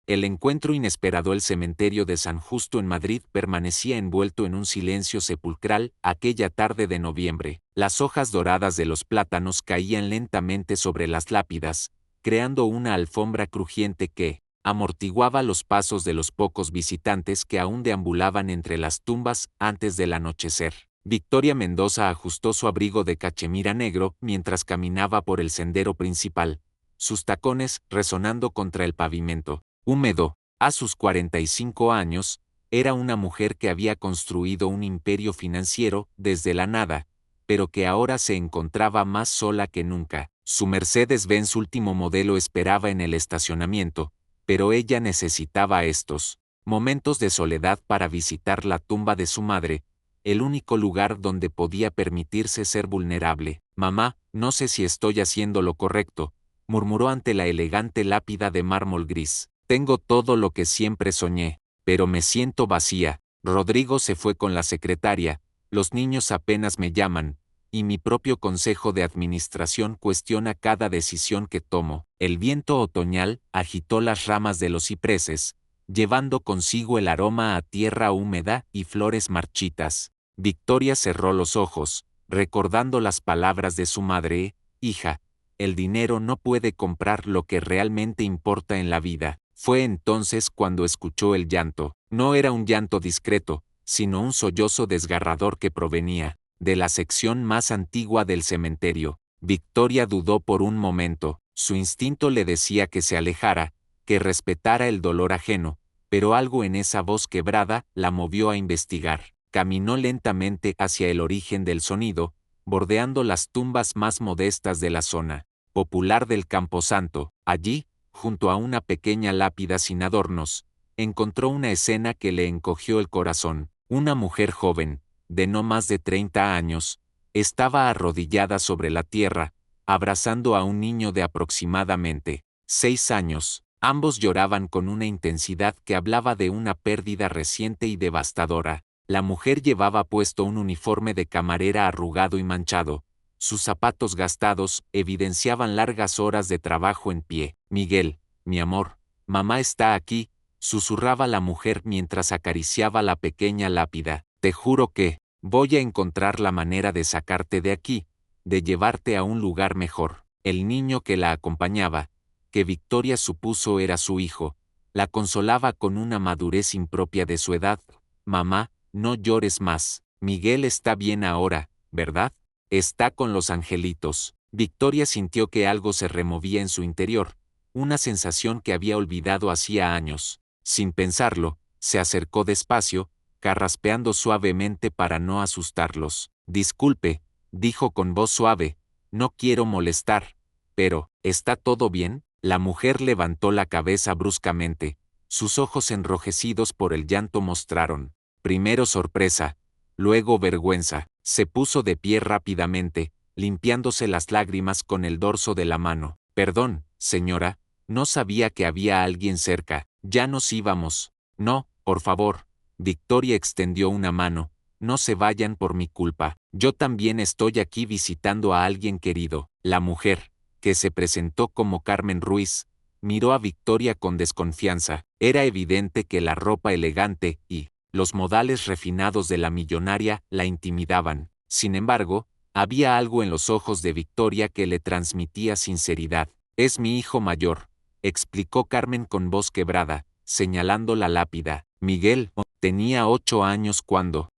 El encuentro inesperado. El cementerio de San Justo en Madrid permanecía envuelto en un silencio sepulcral aquella tarde de noviembre. Las hojas doradas de los plátanos caían lentamente sobre las lápidas, creando una alfombra crujiente que amortiguaba los pasos de los pocos visitantes que aún deambulaban entre las tumbas antes del anochecer. Victoria Mendoza ajustó su abrigo de cachemira negro mientras caminaba por el sendero principal, sus tacones resonando contra el pavimento húmedo. A sus 45 años, era una mujer que había construido un imperio financiero desde la nada, pero que ahora se encontraba más sola que nunca. Su Mercedes-Benz último modelo esperaba en el estacionamiento, pero ella necesitaba estos momentos de soledad para visitar la tumba de su madre, el único lugar donde podía permitirse ser vulnerable. Mamá, no sé si estoy haciendo lo correcto, murmuró ante la elegante lápida de mármol gris. Tengo todo lo que siempre soñé, pero me siento vacía. Rodrigo se fue con la secretaria, los niños apenas me llaman, y mi propio consejo de administración cuestiona cada decisión que tomo. El viento otoñal agitó las ramas de los cipreses, llevando consigo el aroma a tierra húmeda y flores marchitas. Victoria cerró los ojos, recordando las palabras de su madre: hija, el dinero no puede comprar lo que realmente importa en la vida. Fue entonces cuando escuchó el llanto. No era un llanto discreto, sino un sollozo desgarrador que provenía de la sección más antigua del cementerio. Victoria dudó por un momento. Su instinto le decía que se alejara, que respetara el dolor ajeno, pero algo en esa voz quebrada la movió a investigar. Caminó lentamente hacia el origen del sonido, bordeando las tumbas más modestas de la zona popular del Camposanto. Allí, junto a una pequeña lápida sin adornos, encontró una escena que le encogió el corazón. Una mujer joven, de no más de 30 años, estaba arrodillada sobre la tierra, abrazando a un niño de aproximadamente 6 años. Ambos lloraban con una intensidad que hablaba de una pérdida reciente y devastadora. La mujer llevaba puesto un uniforme de camarera arrugado y manchado. Sus zapatos gastados evidenciaban largas horas de trabajo en pie. Miguel, mi amor, mamá está aquí, susurraba la mujer mientras acariciaba la pequeña lápida. Te juro que voy a encontrar la manera de sacarte de aquí, de llevarte a un lugar mejor. El niño que la acompañaba, que Victoria supuso era su hijo, la consolaba con una madurez impropia de su edad. Mamá, no llores más. Miguel está bien ahora, ¿verdad? Está con los angelitos. Victoria sintió que algo se removía en su interior, una sensación que había olvidado hacía años. Sin pensarlo, se acercó despacio, carraspeando suavemente para no asustarlos. Disculpe, dijo con voz suave, no quiero molestar, pero, ¿está todo bien? La mujer levantó la cabeza bruscamente, sus ojos enrojecidos por el llanto mostraron, primero sorpresa, luego vergüenza. Se puso de pie rápidamente, limpiándose las lágrimas con el dorso de la mano. Perdón, señora, no sabía que había alguien cerca. Ya nos íbamos. No, por favor. Victoria extendió una mano. No se vayan por mi culpa. Yo también estoy aquí visitando a alguien querido. La mujer, que se presentó como Carmen Ruiz, miró a Victoria con desconfianza. Era evidente que la ropa elegante y los modales refinados de la millonaria la intimidaban. Sin embargo, había algo en los ojos de Victoria que le transmitía sinceridad. Es mi hijo mayor, explicó Carmen con voz quebrada, señalando la lápida. Miguel tenía 8 años cuando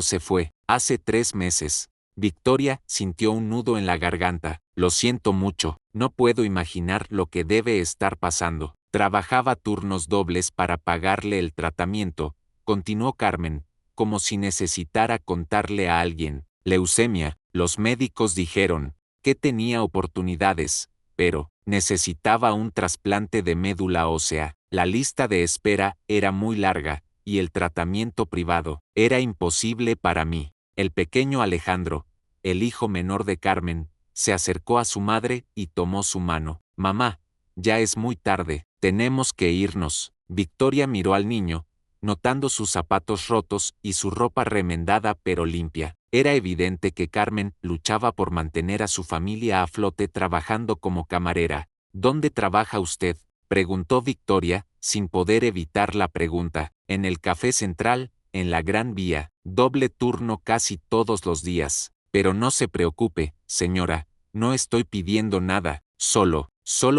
se fue, hace 3 meses. Victoria sintió un nudo en la garganta. Lo siento mucho, no puedo imaginar lo que debe estar pasando. Trabajaba turnos dobles para pagarle el tratamiento, continuó Carmen, como si necesitara contarle a alguien. Leucemia, los médicos dijeron que tenía oportunidades, pero necesitaba un trasplante de médula ósea. La lista de espera era muy larga, y el tratamiento privado era imposible para mí. El pequeño Alejandro, el hijo menor de Carmen, se acercó a su madre y tomó su mano. Mamá, ya es muy tarde, tenemos que irnos. Victoria miró al niño, notando sus zapatos rotos y su ropa remendada pero limpia. Era evidente que Carmen luchaba por mantener a su familia a flote trabajando como camarera. ¿Dónde trabaja usted?, Preguntó Victoria, sin poder evitar la pregunta. En el Café Central, en la Gran Vía, doble turno casi todos los días. Pero no se preocupe, señora, no estoy pidiendo nada, solo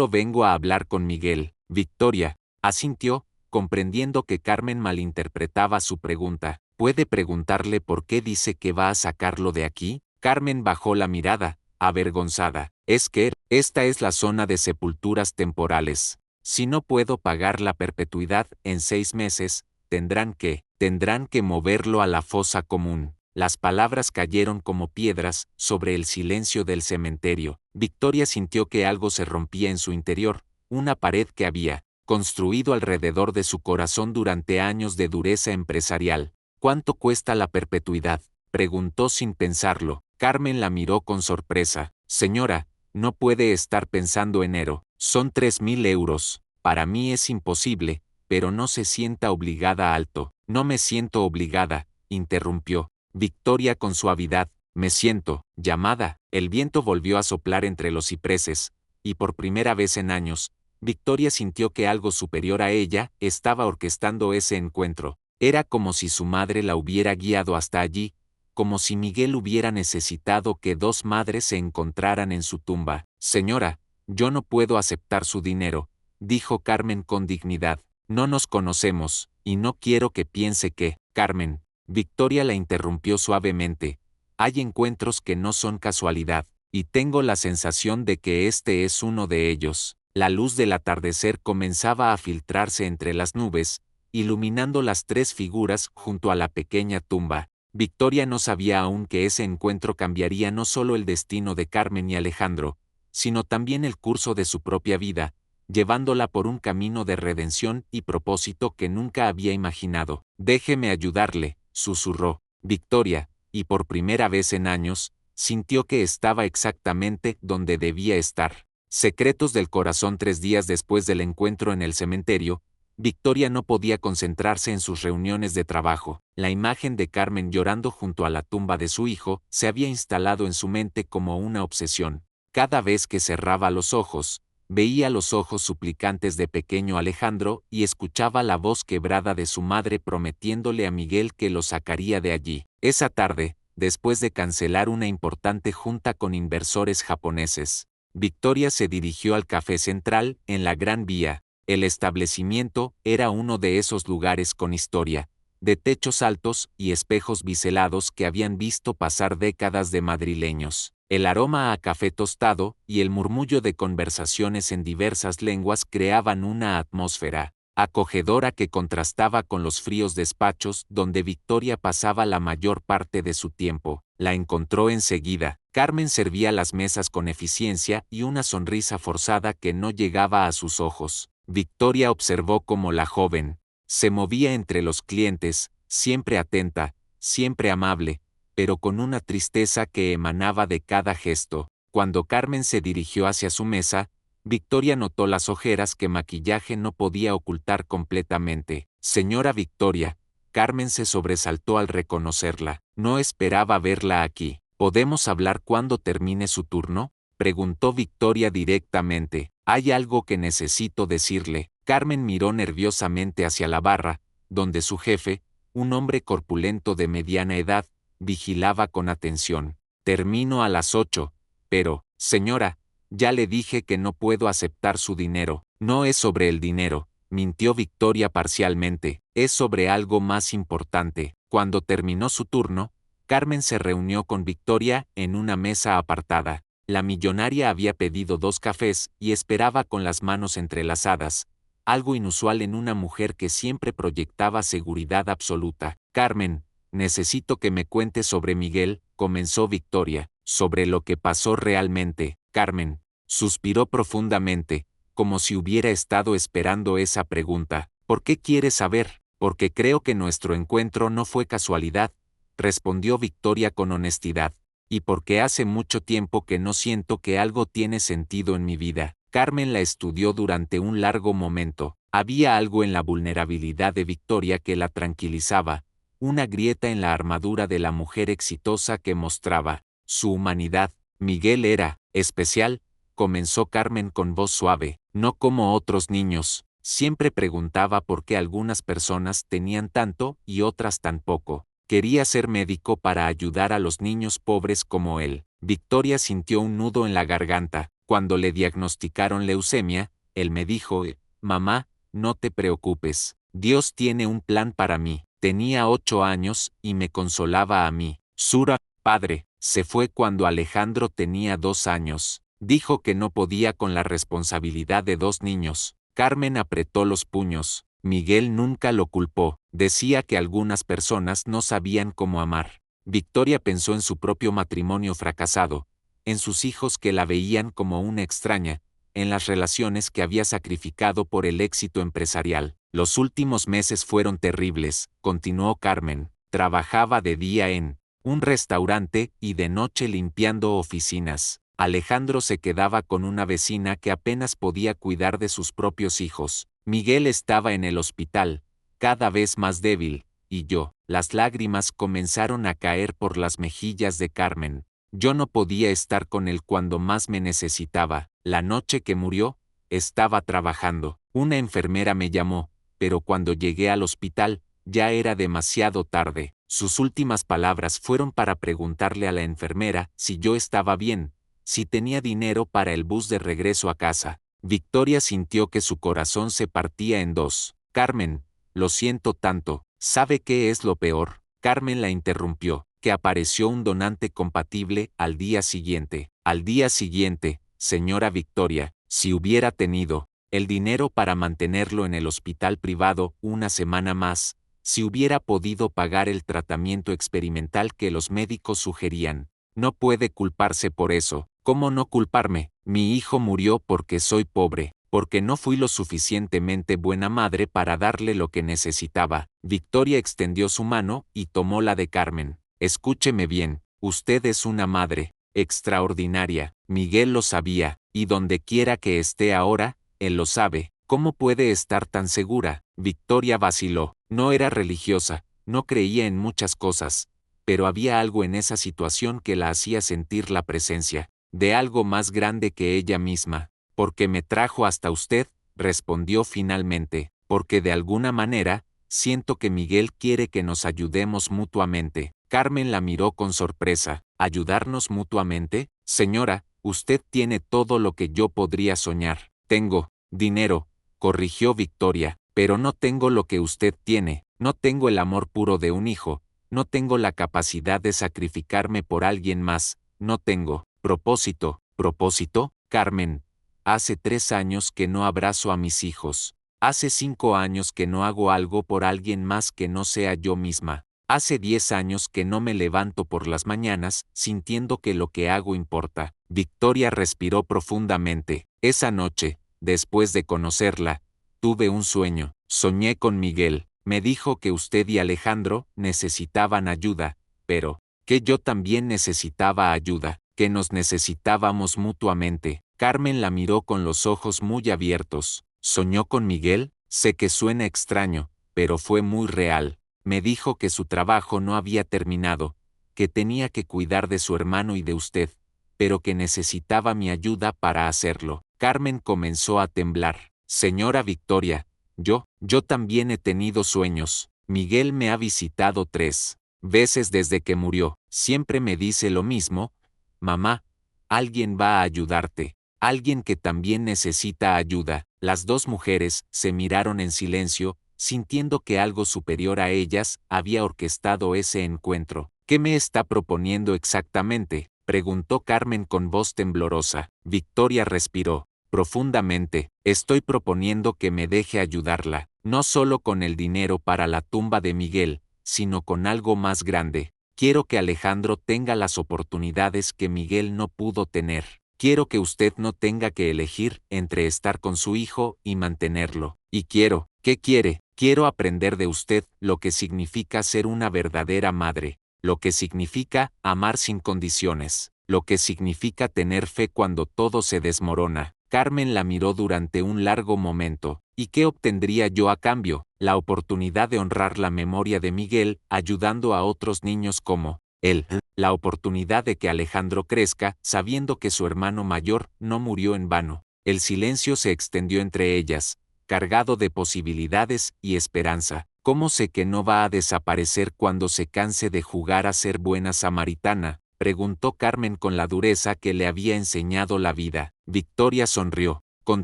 vengo a hablar con Miguel. Victoria asintió, comprendiendo que Carmen malinterpretaba su pregunta. ¿Puede preguntarle por qué dice que va a sacarlo de aquí? Carmen bajó la mirada, avergonzada. Es que, esta es la zona de sepulturas temporales. Si no puedo pagar la perpetuidad en 6 meses, tendrán que moverlo a la fosa común. Las palabras cayeron como piedras sobre el silencio del cementerio. Victoria sintió que algo se rompía en su interior, una pared que había construido alrededor de su corazón durante años de dureza empresarial. ¿Cuánto cuesta la perpetuidad?, preguntó sin pensarlo. Carmen la miró con sorpresa. Señora, no puede estar pensando en enero. Son 3.000 euros. Para mí es imposible, pero no se sienta obligada alto. No me siento obligada, interrumpió Victoria con suavidad. Me siento llamada. El viento volvió a soplar entre los cipreses, y por primera vez en años, Victoria sintió que algo superior a ella estaba orquestando ese encuentro. Era como si su madre la hubiera guiado hasta allí, como si Miguel hubiera necesitado que 2 madres se encontraran en su tumba. Señora, yo no puedo aceptar su dinero, dijo Carmen con dignidad. No nos conocemos, y no quiero que piense que, Carmen. Victoria la interrumpió suavemente. Hay encuentros que no son casualidad, y tengo la sensación de que este es uno de ellos. La luz del atardecer comenzaba a filtrarse entre las nubes, iluminando las 3 figuras junto a la pequeña tumba. Victoria no sabía aún que ese encuentro cambiaría no solo el destino de Carmen y Alejandro, sino también el curso de su propia vida, llevándola por un camino de redención y propósito que nunca había imaginado. Déjeme ayudarle, susurró Victoria, y por primera vez en años, sintió que estaba exactamente donde debía estar. Secretos del corazón. 3 días después del encuentro en el cementerio, Victoria no podía concentrarse en sus reuniones de trabajo. La imagen de Carmen llorando junto a la tumba de su hijo se había instalado en su mente como una obsesión. Cada vez que cerraba los ojos, veía los ojos suplicantes de pequeño Alejandro y escuchaba la voz quebrada de su madre prometiéndole a Miguel que lo sacaría de allí. Esa tarde, después de cancelar una importante junta con inversores japoneses, Victoria se dirigió al Café Central, en la Gran Vía. El establecimiento era uno de esos lugares con historia, de techos altos y espejos biselados que habían visto pasar décadas de madrileños. El aroma a café tostado y el murmullo de conversaciones en diversas lenguas creaban una atmósfera acogedora que contrastaba con los fríos despachos donde Victoria pasaba la mayor parte de su tiempo. La encontró enseguida. Carmen servía las mesas con eficiencia y una sonrisa forzada que no llegaba a sus ojos. Victoria observó cómo la joven se movía entre los clientes, siempre atenta, siempre amable, pero con una tristeza que emanaba de cada gesto. Cuando Carmen se dirigió hacia su mesa, Victoria notó las ojeras que maquillaje no podía ocultar completamente. Señora Victoria, Carmen se sobresaltó al reconocerla. No esperaba verla aquí. ¿Podemos hablar cuando termine su turno?, preguntó Victoria directamente. Hay algo que necesito decirle. Carmen miró nerviosamente hacia la barra, donde su jefe, un hombre corpulento de mediana edad, vigilaba con atención. Termino a las 8, pero, señora, ya le dije que no puedo aceptar su dinero. No es sobre el dinero, mintió Victoria parcialmente, es sobre algo más importante. Cuando terminó su turno, Carmen se reunió con Victoria en una mesa apartada. La millonaria había pedido 2 cafés y esperaba con las manos entrelazadas, algo inusual en una mujer que siempre proyectaba seguridad absoluta. Carmen, necesito que me cuentes sobre Miguel, comenzó Victoria. Sobre lo que pasó realmente. Carmen suspiró profundamente, como si hubiera estado esperando esa pregunta. ¿Por qué quieres saber? Porque creo que nuestro encuentro no fue casualidad, respondió Victoria con honestidad. Y porque hace mucho tiempo que no siento que algo tiene sentido en mi vida. Carmen la estudió durante un largo momento. Había algo en la vulnerabilidad de Victoria que la tranquilizaba, una grieta en la armadura de la mujer exitosa que mostraba su humanidad. Miguel era especial, comenzó Carmen con voz suave, no como otros niños. Siempre preguntaba por qué algunas personas tenían tanto y otras tan poco. Quería ser médico para ayudar a los niños pobres como él. Victoria sintió un nudo en la garganta. Cuando le diagnosticaron leucemia, él me dijo, mamá, no te preocupes. Dios tiene un plan para mí. Tenía 8 años y me consolaba a mí. Sura, padre, se fue cuando Alejandro tenía 2 años. Dijo que no podía con la responsabilidad de 2 niños. Carmen apretó los puños. Miguel nunca lo culpó. Decía que algunas personas no sabían cómo amar. Victoria pensó en su propio matrimonio fracasado, en sus hijos que la veían como una extraña, en las relaciones que había sacrificado por el éxito empresarial. Los últimos meses fueron terribles, continuó Carmen. Trabajaba de día en un restaurante y de noche limpiando oficinas. Alejandro se quedaba con una vecina que apenas podía cuidar de sus propios hijos. Miguel estaba en el hospital, cada vez más débil, y yo. Las lágrimas comenzaron a caer por las mejillas de Carmen. Yo no podía estar con él cuando más me necesitaba. La noche que murió, estaba trabajando. Una enfermera me llamó, pero cuando llegué al hospital, ya era demasiado tarde. Sus últimas palabras fueron para preguntarle a la enfermera si yo estaba bien, si tenía dinero para el bus de regreso a casa. Victoria sintió que su corazón se partía en dos. Carmen, lo siento tanto. ¿Sabe qué es lo peor? Carmen la interrumpió, que apareció un donante compatible al día siguiente. Al día siguiente, señora Victoria, si hubiera tenido el dinero para mantenerlo en el hospital privado una semana más, si hubiera podido pagar el tratamiento experimental que los médicos sugerían. No puede culparse por eso. ¿Cómo no culparme? Mi hijo murió porque soy pobre, porque no fui lo suficientemente buena madre para darle lo que necesitaba. Victoria extendió su mano y tomó la de Carmen. Escúcheme bien, usted es una madre extraordinaria. Miguel lo sabía, y donde quiera que esté ahora, él lo sabe. ¿Cómo puede estar tan segura? Victoria vaciló. No era religiosa, no creía en muchas cosas, pero había algo en esa situación que la hacía sentir la presencia de algo más grande que ella misma. Porque me trajo hasta usted, respondió finalmente, porque de alguna manera, siento que Miguel quiere que nos ayudemos mutuamente. Carmen la miró con sorpresa. ¿Ayudarnos mutuamente? Señora, usted tiene todo lo que yo podría soñar. Tengo dinero, corrigió Victoria, pero no tengo lo que usted tiene. No tengo el amor puro de un hijo, no tengo la capacidad de sacrificarme por alguien más, no tengo propósito. ¿Propósito? Carmen, hace 3 años que no abrazo a mis hijos. Hace 5 años que no hago algo por alguien más que no sea yo misma. Hace 10 años que no me levanto por las mañanas sintiendo que lo que hago importa. Victoria respiró profundamente. Esa noche, después de conocerla, tuve un sueño. Soñé con Miguel. Me dijo que usted y Alejandro necesitaban ayuda, pero que yo también necesitaba ayuda, que nos necesitábamos mutuamente. Carmen la miró con los ojos muy abiertos. ¿Soñó con Miguel? Sé que suena extraño, pero fue muy real. Me dijo que su trabajo no había terminado, que tenía que cuidar de su hermano y de usted, pero que necesitaba mi ayuda para hacerlo. Carmen comenzó a temblar. Señora Victoria, yo también he tenido sueños. Miguel me ha visitado 3 veces desde que murió. Siempre me dice lo mismo, mamá, alguien va a ayudarte, alguien que también necesita ayuda. Las 2 mujeres se miraron en silencio, sintiendo que algo superior a ellas había orquestado ese encuentro. ¿Qué me está proponiendo exactamente?, preguntó Carmen con voz temblorosa. Victoria respiró profundamente. Estoy proponiendo que me deje ayudarla, no solo con el dinero para la tumba de Miguel, sino con algo más grande. Quiero que Alejandro tenga las oportunidades que Miguel no pudo tener. Quiero que usted no tenga que elegir entre estar con su hijo y mantenerlo. Y ¿qué quiere? Quiero aprender de usted lo que significa ser una verdadera madre, lo que significa amar sin condiciones, lo que significa tener fe cuando todo se desmorona. Carmen la miró durante un largo momento. ¿Y qué obtendría yo a cambio? La oportunidad de honrar la memoria de Miguel, ayudando a otros niños como él. la oportunidad de que Alejandro crezca, sabiendo que su hermano mayor no murió en vano. El silencio se extendió entre ellas, cargado de posibilidades y esperanza. ¿Cómo sé que no va a desaparecer cuando se canse de jugar a ser buena samaritana?, preguntó Carmen con la dureza que le había enseñado la vida. Victoria sonrió, con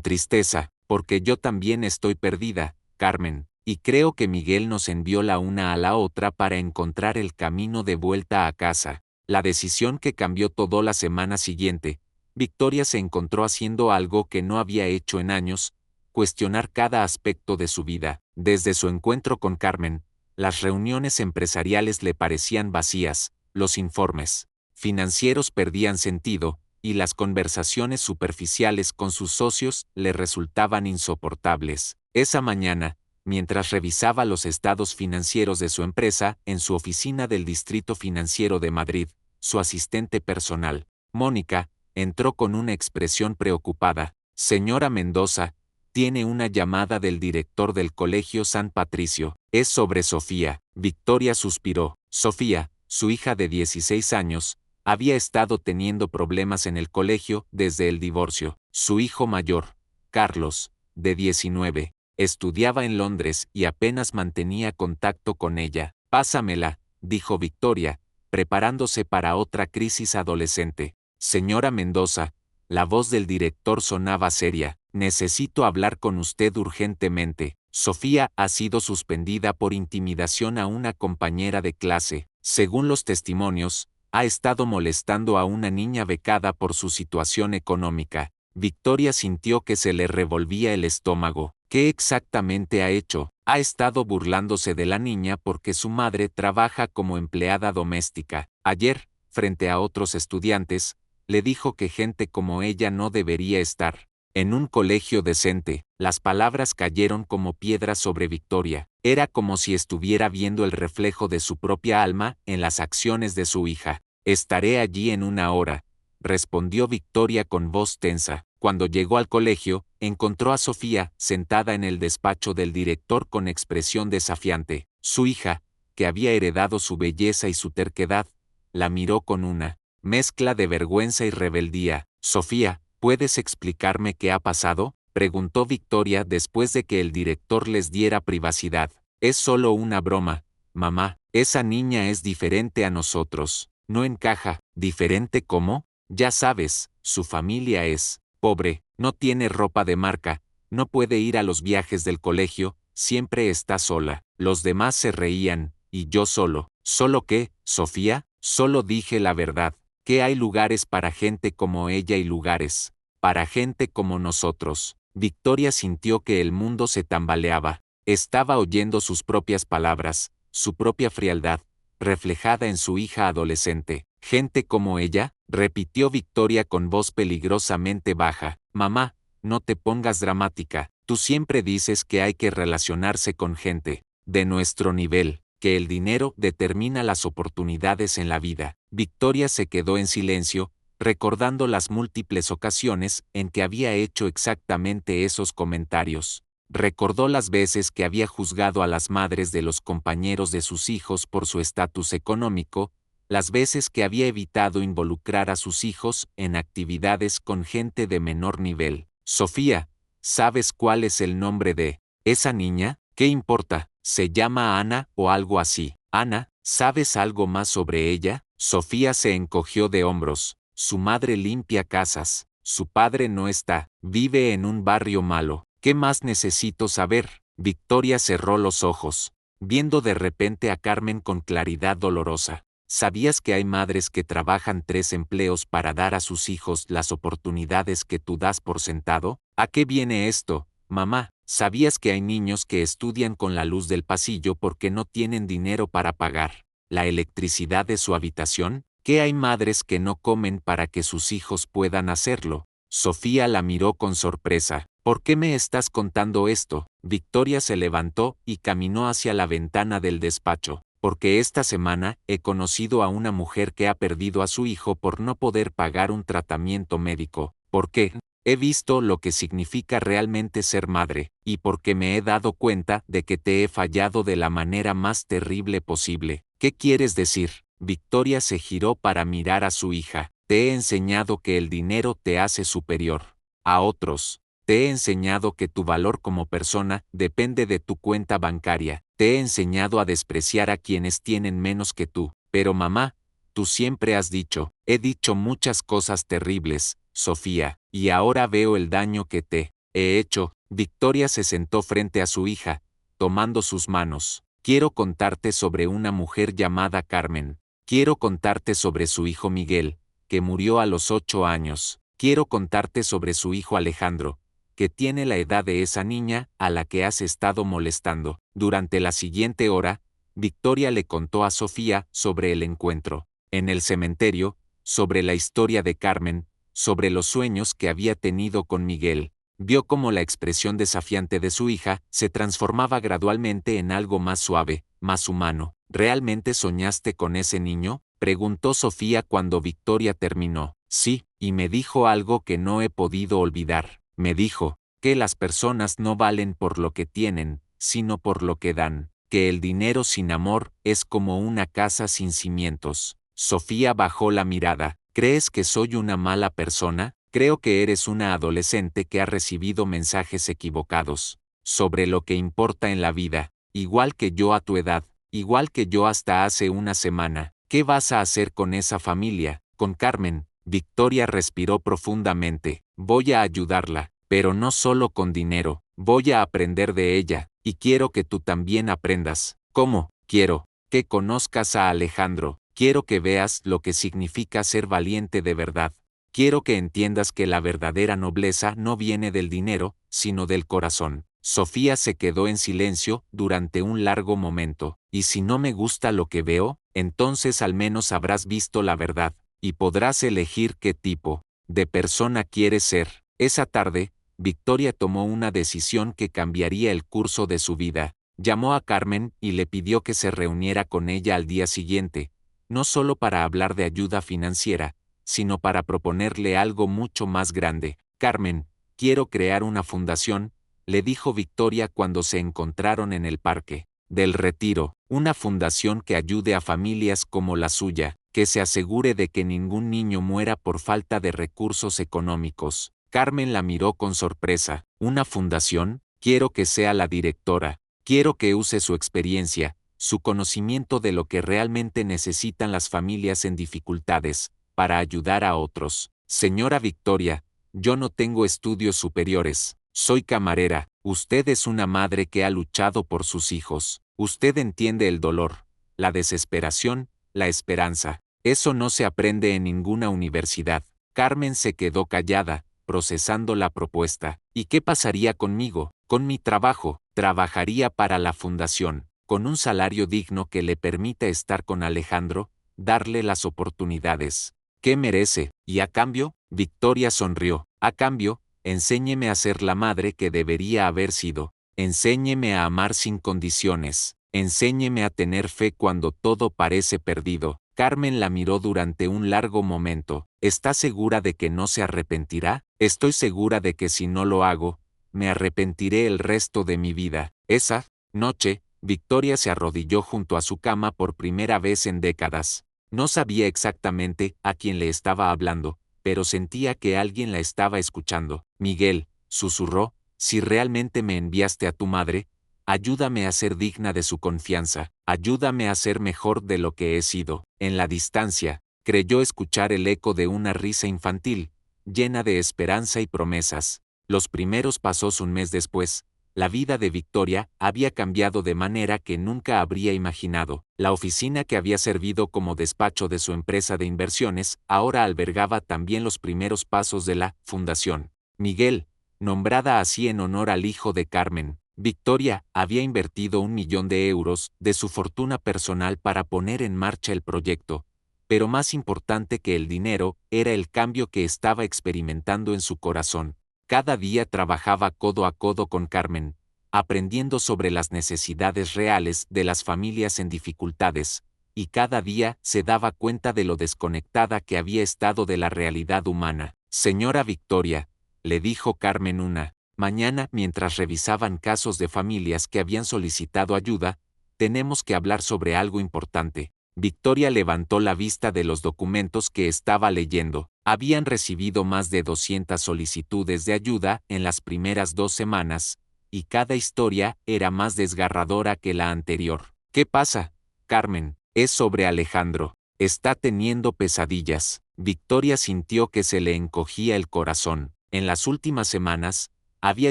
tristeza, porque yo también estoy perdida, Carmen, y creo que Miguel nos envió la una a la otra para encontrar el camino de vuelta a casa. La decisión que cambió todo la semana siguiente. Victoria se encontró haciendo algo que no había hecho en años: cuestionar cada aspecto de su vida. Desde su encuentro con Carmen, las reuniones empresariales le parecían vacías, los informes financieros perdían sentido, y las conversaciones superficiales con sus socios le resultaban insoportables. Esa mañana, mientras revisaba los estados financieros de su empresa en su oficina del Distrito Financiero de Madrid, su asistente personal, Mónica, entró con una expresión preocupada. Señora Mendoza, tiene una llamada del director del Colegio San Patricio. Es sobre Sofía. Victoria suspiró. Sofía, su hija de 16 años, había estado teniendo problemas en el colegio desde el divorcio. Su hijo mayor, Carlos, de 19, estudiaba en Londres y apenas mantenía contacto con ella. Pásamela, dijo Victoria, preparándose para otra crisis adolescente. Señora Mendoza, la voz del director sonaba seria. Necesito hablar con usted urgentemente. Sofía ha sido suspendida por intimidación a una compañera de clase. Según los testimonios, ha estado molestando a una niña becada por su situación económica. Victoria sintió que se le revolvía el estómago. ¿Qué exactamente ha hecho? Ha estado burlándose de la niña porque su madre trabaja como empleada doméstica. Ayer, frente a otros estudiantes, le dijo que gente como ella no debería estar en un colegio decente. Las palabras cayeron como piedras sobre Victoria. Era como si estuviera viendo el reflejo de su propia alma en las acciones de su hija. Estaré allí en una hora, respondió Victoria con voz tensa. Cuando llegó al colegio, encontró a Sofía sentada en el despacho del director con expresión desafiante. Su hija, que había heredado su belleza y su terquedad, la miró con una mezcla de vergüenza y rebeldía. Sofía, ¿puedes explicarme qué ha pasado?, preguntó Victoria después de que el director les diera privacidad. Es solo una broma, mamá. Esa niña es diferente a nosotros. No encaja. ¿Diferente cómo? Ya sabes, su familia es pobre, no tiene ropa de marca, no puede ir a los viajes del colegio, siempre está sola. Los demás se reían, y yo solo. ¿Solo qué, Sofía? Solo dije la verdad, que hay lugares para gente como ella y lugares para gente como nosotros. Victoria sintió que el mundo se tambaleaba. Estaba oyendo sus propias palabras, su propia frialdad, reflejada en su hija adolescente. ¿Gente como ella?, repitió Victoria con voz peligrosamente baja. Mamá, no te pongas dramática. Tú siempre dices que hay que relacionarse con gente de nuestro nivel, que el dinero determina las oportunidades en la vida. Victoria se quedó en silencio, recordando las múltiples ocasiones en que había hecho exactamente esos comentarios. Recordó las veces que había juzgado a las madres de los compañeros de sus hijos por su estatus económico, las veces que había evitado involucrar a sus hijos en actividades con gente de menor nivel. Sofía, ¿sabes cuál es el nombre de esa niña? ¿Qué importa? Se llama Ana o algo así. Ana, ¿sabes algo más sobre ella? Sofía se encogió de hombros. Su madre limpia casas. Su padre no está. Vive en un barrio malo. ¿Qué más necesito saber? Victoria cerró los ojos, viendo de repente a Carmen con claridad dolorosa. ¿Sabías que hay madres que trabajan 3 empleos para dar a sus hijos las oportunidades que tú das por sentado? ¿A qué viene esto, mamá? ¿Sabías que hay niños que estudian con la luz del pasillo porque no tienen dinero para pagar la electricidad de su habitación? ¿Qué hay madres que no comen para que sus hijos puedan hacerlo? Sofía la miró con sorpresa. ¿Por qué me estás contando esto? Victoria se levantó y caminó hacia la ventana del despacho. Porque esta semana he conocido a una mujer que ha perdido a su hijo por no poder pagar un tratamiento médico. ¿Por qué? He visto lo que significa realmente ser madre, y porque me he dado cuenta de que te he fallado de la manera más terrible posible. ¿Qué quieres decir? Victoria se giró para mirar a su hija. Te he enseñado que el dinero te hace superior a otros. Te he enseñado que tu valor como persona depende de tu cuenta bancaria. Te he enseñado a despreciar a quienes tienen menos que tú. Pero mamá, tú siempre has dicho, he dicho muchas cosas terribles, Sofía, y ahora veo el daño que te he hecho. Victoria se sentó frente a su hija, tomando sus manos. Quiero contarte sobre una mujer llamada Carmen. Quiero contarte sobre su hijo Miguel, que murió a los 8 años. Quiero contarte sobre su hijo Alejandro, que tiene la edad de esa niña a la que has estado molestando. Durante la siguiente hora, Victoria le contó a Sofía sobre el encuentro en el cementerio, sobre la historia de Carmen, sobre los sueños que había tenido con Miguel. Vio cómo la expresión desafiante de su hija se transformaba gradualmente en algo más suave, más humano. ¿Realmente soñaste con ese niño?, preguntó Sofía cuando Victoria terminó. Sí, y me dijo algo que no he podido olvidar. Me dijo que las personas no valen por lo que tienen, sino por lo que dan, que el dinero sin amor es como una casa sin cimientos. Sofía bajó la mirada. ¿Crees que soy una mala persona? Creo que eres una adolescente que ha recibido mensajes equivocados sobre lo que importa en la vida, igual que yo a tu edad, igual que yo hasta hace una semana. ¿Qué vas a hacer con esa familia, con Carmen? Victoria respiró profundamente. Voy a ayudarla, pero no solo con dinero. Voy a aprender de ella, y quiero que tú también aprendas. ¿Cómo? Quiero que conozcas a Alejandro. Quiero que veas lo que significa ser valiente de verdad. Quiero que entiendas que la verdadera nobleza no viene del dinero, sino del corazón. Sofía se quedó en silencio durante un largo momento. ¿Y si no me gusta lo que veo? Entonces al menos habrás visto la verdad, y podrás elegir qué tipo de persona quieres ser. Esa tarde, Victoria tomó una decisión que cambiaría el curso de su vida. Llamó a Carmen y le pidió que se reuniera con ella al día siguiente, no solo para hablar de ayuda financiera, sino para proponerle algo mucho más grande. Carmen, quiero crear una fundación, le dijo Victoria cuando se encontraron en el Parque del Retiro, una fundación que ayude a familias como la suya, que se asegure de que ningún niño muera por falta de recursos económicos. Carmen la miró con sorpresa. ¿Una fundación? Quiero que sea la directora. Quiero que use su experiencia, su conocimiento de lo que realmente necesitan las familias en dificultades, para ayudar a otros. Señora Victoria, yo no tengo estudios superiores. Soy camarera. Usted es una madre que ha luchado por sus hijos. Usted entiende el dolor, la desesperación, la esperanza. Eso no se aprende en ninguna universidad. Carmen se quedó callada, procesando la propuesta. ¿Y qué pasaría conmigo? Con mi trabajo. Trabajaría para la fundación, con un salario digno que le permita estar con Alejandro, darle las oportunidades que merece. Y a cambio, Victoria sonrió. A cambio, enséñeme a ser la madre que debería haber sido. Enséñeme a amar sin condiciones. Enséñeme a tener fe cuando todo parece perdido. Carmen la miró durante un largo momento. ¿Está segura de que no se arrepentirá? Estoy segura de que si no lo hago, me arrepentiré el resto de mi vida. Esa noche, Victoria se arrodilló junto a su cama por primera vez en décadas. No sabía exactamente a quién le estaba hablando, pero sentía que alguien la estaba escuchando. Miguel, susurró, si realmente me enviaste a tu madre, ayúdame a ser digna de su confianza, ayúdame a ser mejor de lo que he sido. En la distancia, creyó escuchar el eco de una risa infantil, llena de esperanza y promesas. Los primeros pasos un mes después, la vida de Victoria había cambiado de manera que nunca habría imaginado. La oficina que había servido como despacho de su empresa de inversiones ahora albergaba también los primeros pasos de la fundación. Miguel, nombrada así en honor al hijo de Carmen, Victoria había invertido 1.000.000 euros de su fortuna personal para poner en marcha el proyecto, pero más importante que el dinero era el cambio que estaba experimentando en su corazón. Cada día trabajaba codo a codo con Carmen, aprendiendo sobre las necesidades reales de las familias en dificultades, y cada día se daba cuenta de lo desconectada que había estado de la realidad humana. Señora Victoria, le dijo Carmen una mañana mientras revisaban casos de familias que habían solicitado ayuda, tenemos que hablar sobre algo importante. Victoria levantó la vista de los documentos que estaba leyendo. Habían recibido más de 200 solicitudes de ayuda en las primeras 2 semanas, y cada historia era más desgarradora que la anterior. ¿Qué pasa, Carmen? Es sobre Alejandro. Está teniendo pesadillas. Victoria sintió que se le encogía el corazón. En las últimas semanas, había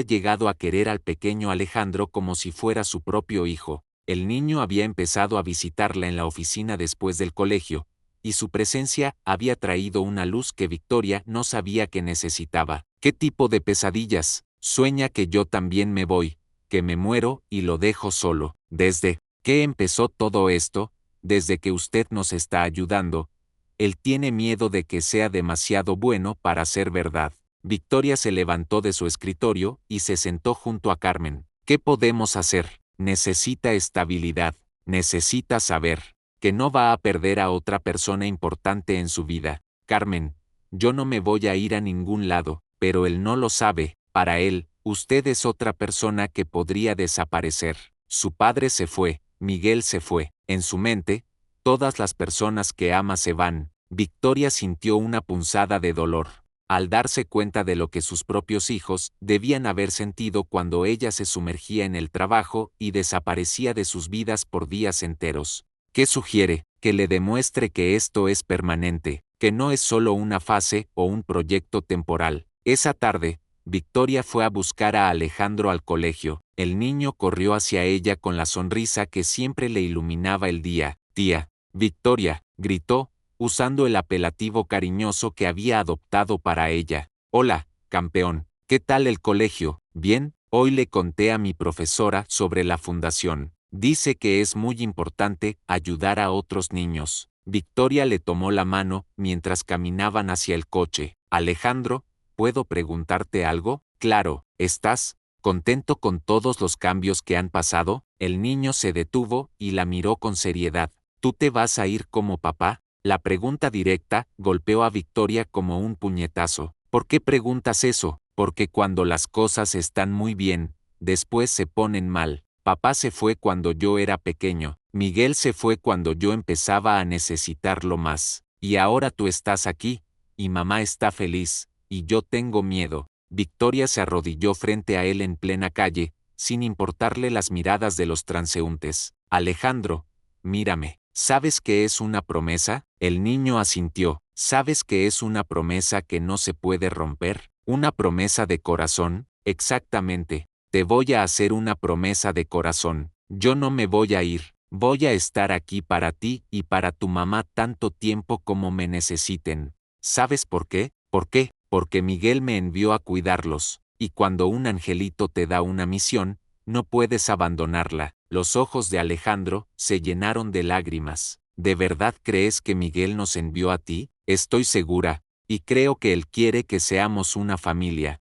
llegado a querer al pequeño Alejandro como si fuera su propio hijo. El niño había empezado a visitarla en la oficina después del colegio, y su presencia había traído una luz que Victoria no sabía que necesitaba. ¿Qué tipo de pesadillas? Sueña que yo también me voy, que me muero y lo dejo solo. ¿Desde que empezó todo esto? Desde que usted nos está ayudando. Él tiene miedo de que sea demasiado bueno para ser verdad. Victoria se levantó de su escritorio y se sentó junto a Carmen. ¿Qué podemos hacer? Necesita estabilidad. Necesita saber que no va a perder a otra persona importante en su vida. Carmen, yo no me voy a ir a ningún lado, pero él no lo sabe. Para él, usted es otra persona que podría desaparecer. Su padre se fue, Miguel se fue. En su mente, todas las personas que ama se van. Victoria sintió una punzada de dolor al darse cuenta de lo que sus propios hijos debían haber sentido cuando ella se sumergía en el trabajo y desaparecía de sus vidas por días enteros. ¿Qué sugiere? Que le demuestre que esto es permanente, que no es solo una fase o un proyecto temporal. Esa tarde, Victoria fue a buscar a Alejandro al colegio. El niño corrió hacia ella con la sonrisa que siempre le iluminaba el día. «Tía, Victoria», gritó, usando el apelativo cariñoso que había adoptado para ella. «Hola, campeón. ¿Qué tal el colegio? ¿Bien? Hoy le conté a mi profesora sobre la fundación. Dice que es muy importante ayudar a otros niños». Victoria le tomó la mano mientras caminaban hacia el coche. «Alejandro, ¿puedo preguntarte algo?» «Claro, ¿estás contento con todos los cambios que han pasado?» El niño se detuvo y la miró con seriedad. «¿Tú te vas a ir como papá?» La pregunta directa golpeó a Victoria como un puñetazo. ¿Por qué preguntas eso? Porque cuando las cosas están muy bien, después se ponen mal. Papá se fue cuando yo era pequeño. Miguel se fue cuando yo empezaba a necesitarlo más. Y ahora tú estás aquí, y mamá está feliz, y yo tengo miedo. Victoria se arrodilló frente a él en plena calle, sin importarle las miradas de los transeúntes. «Alejandro, mírame. ¿Sabes qué es una promesa?» El niño asintió. «¿Sabes qué es una promesa que no se puede romper? ¿Una promesa de corazón?» «Exactamente. Te voy a hacer una promesa de corazón. Yo no me voy a ir. Voy a estar aquí para ti y para tu mamá tanto tiempo como me necesiten». ¿Sabes por qué? ¿Por qué? Porque Miguel me envió a cuidarlos. Y cuando un angelito te da una misión, no puedes abandonarla. Los ojos de Alejandro se llenaron de lágrimas. ¿De verdad crees que Miguel nos envió a ti? Estoy segura, y creo que él quiere que seamos una familia